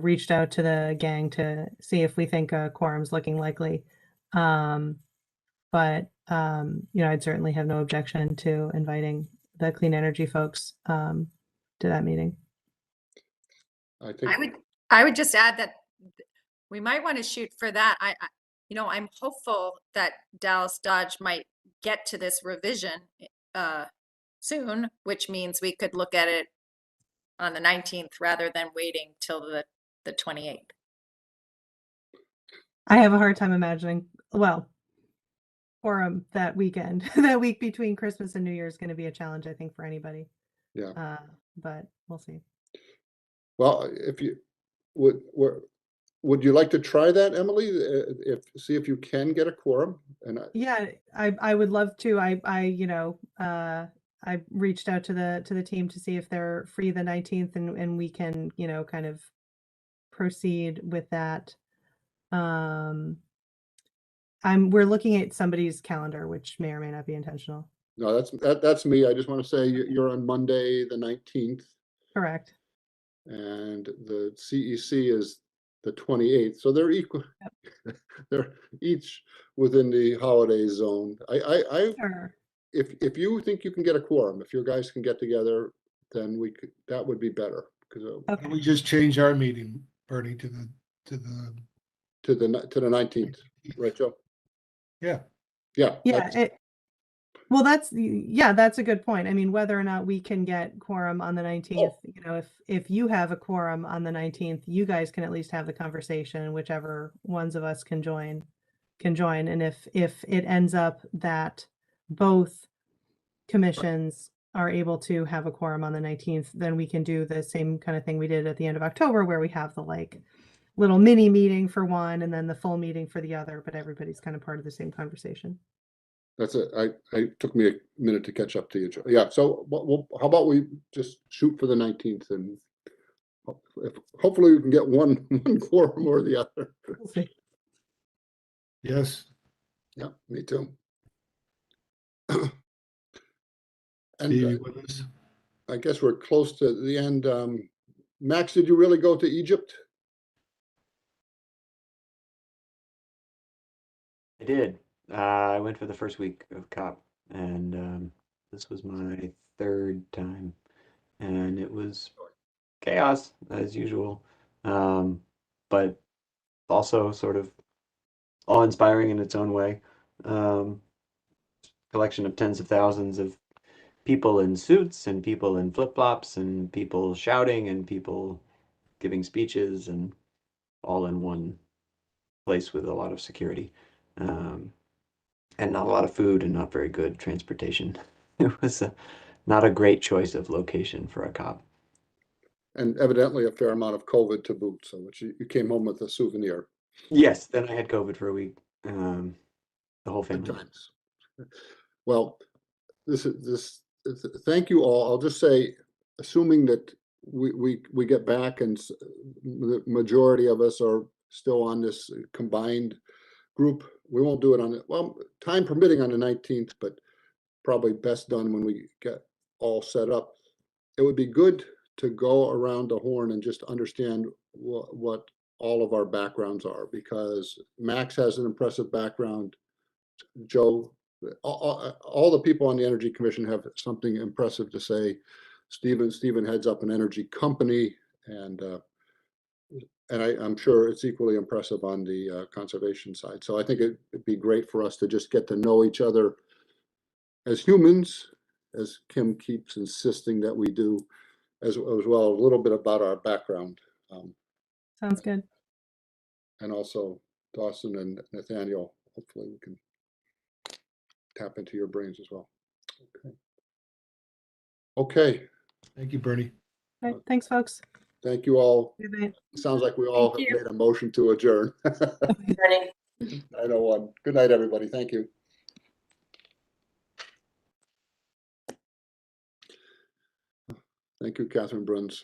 reached out to the gang to see if we think a quorum's looking likely. But I'd certainly have no objection to inviting the clean energy folks to that meeting. I would just add that we might want to shoot for that. I'm hopeful that Dallas Dodge might get to this revision soon, which means we could look at it on the 19th rather than waiting till the 28th. I have a hard time imagining, well, quorum that weekend, that week between Christmas and New Year is going to be a challenge, I think, for anybody. Yeah. But we'll see. Well, if you would you like to try that, Emily? See if you can get a quorum. And yeah, I would love to. I reached out to the team to see if they're free the 19th and we can, kind of proceed with that. We're looking at somebody's calendar, which may or may not be intentional. No, that's me. I just want to say you're on Monday, the 19th. Correct. And the CEC is the 28th. So they're equal. Yep. They're each within the holiday zone. Sure. If you think you can get a quorum, if your guys can get together, then that would be better. Because okay. We just change our meeting, Bernie, to the 19th, right, Joe? Yeah. Yeah. Well, that's a good point. I mean, whether or not we can get quorum on the 19th, if you have a quorum on the 19th, you guys can at least have the conversation, whichever ones of us can join. And if it ends up that both commissions are able to have a quorum on the 19th, then we can do the same kind of thing we did at the end of October, where we have the little mini meeting for one and then the full meeting for the other, but everybody's kind of part of the same conversation. That's it. I took me a minute to catch up to you, Joe. Yeah. So how about we just shoot for the 19th, and hopefully we can get one quorum or the other. We'll see. Yes. Yeah, me too. And I guess we're close to the end. Max, did you really go to Egypt? I did. I went for the first week of COP, and this was my third time, and it was chaos as usual, but also sort of awe-inspiring in its own way. Collection of tens of thousands of people in suits and people in flip-flops and people shouting and people giving speeches, and all in one place with a lot of security. And not a lot of food and not very good transportation. It was not a great choice of location for a COP. And evidently a fair amount of COVID to boot, so you came home with a souvenir. Yes, then I had COVID for a week. The whole family. Good times. Well, thank you all. I'll just say, assuming that we get back and the majority of us are still on this combined group, we won't do it time permitting on the 19th, but probably best done when we get all set up. It would be good to go around the horn and just understand what all of our backgrounds are, because Max has an impressive background. Joe, all the people on the Energy Commission have something impressive to say. Stephen heads up an energy company, and I'm sure it's equally impressive on the conservation side. So I think it'd be great for us to just get to know each other as humans, as Kim keeps insisting that we do, as well a little bit about our background. Sounds good. And also Dawson and Nathaniel, hopefully we can tap into your brains as well. Okay. Thank you, Bernie. All right, thanks, folks. Thank you all. Good night. Sounds like we all have made a motion to adjourn. Bernie. 9:01. Good night, everybody. Thank you. Thank you, Catherine Bruns.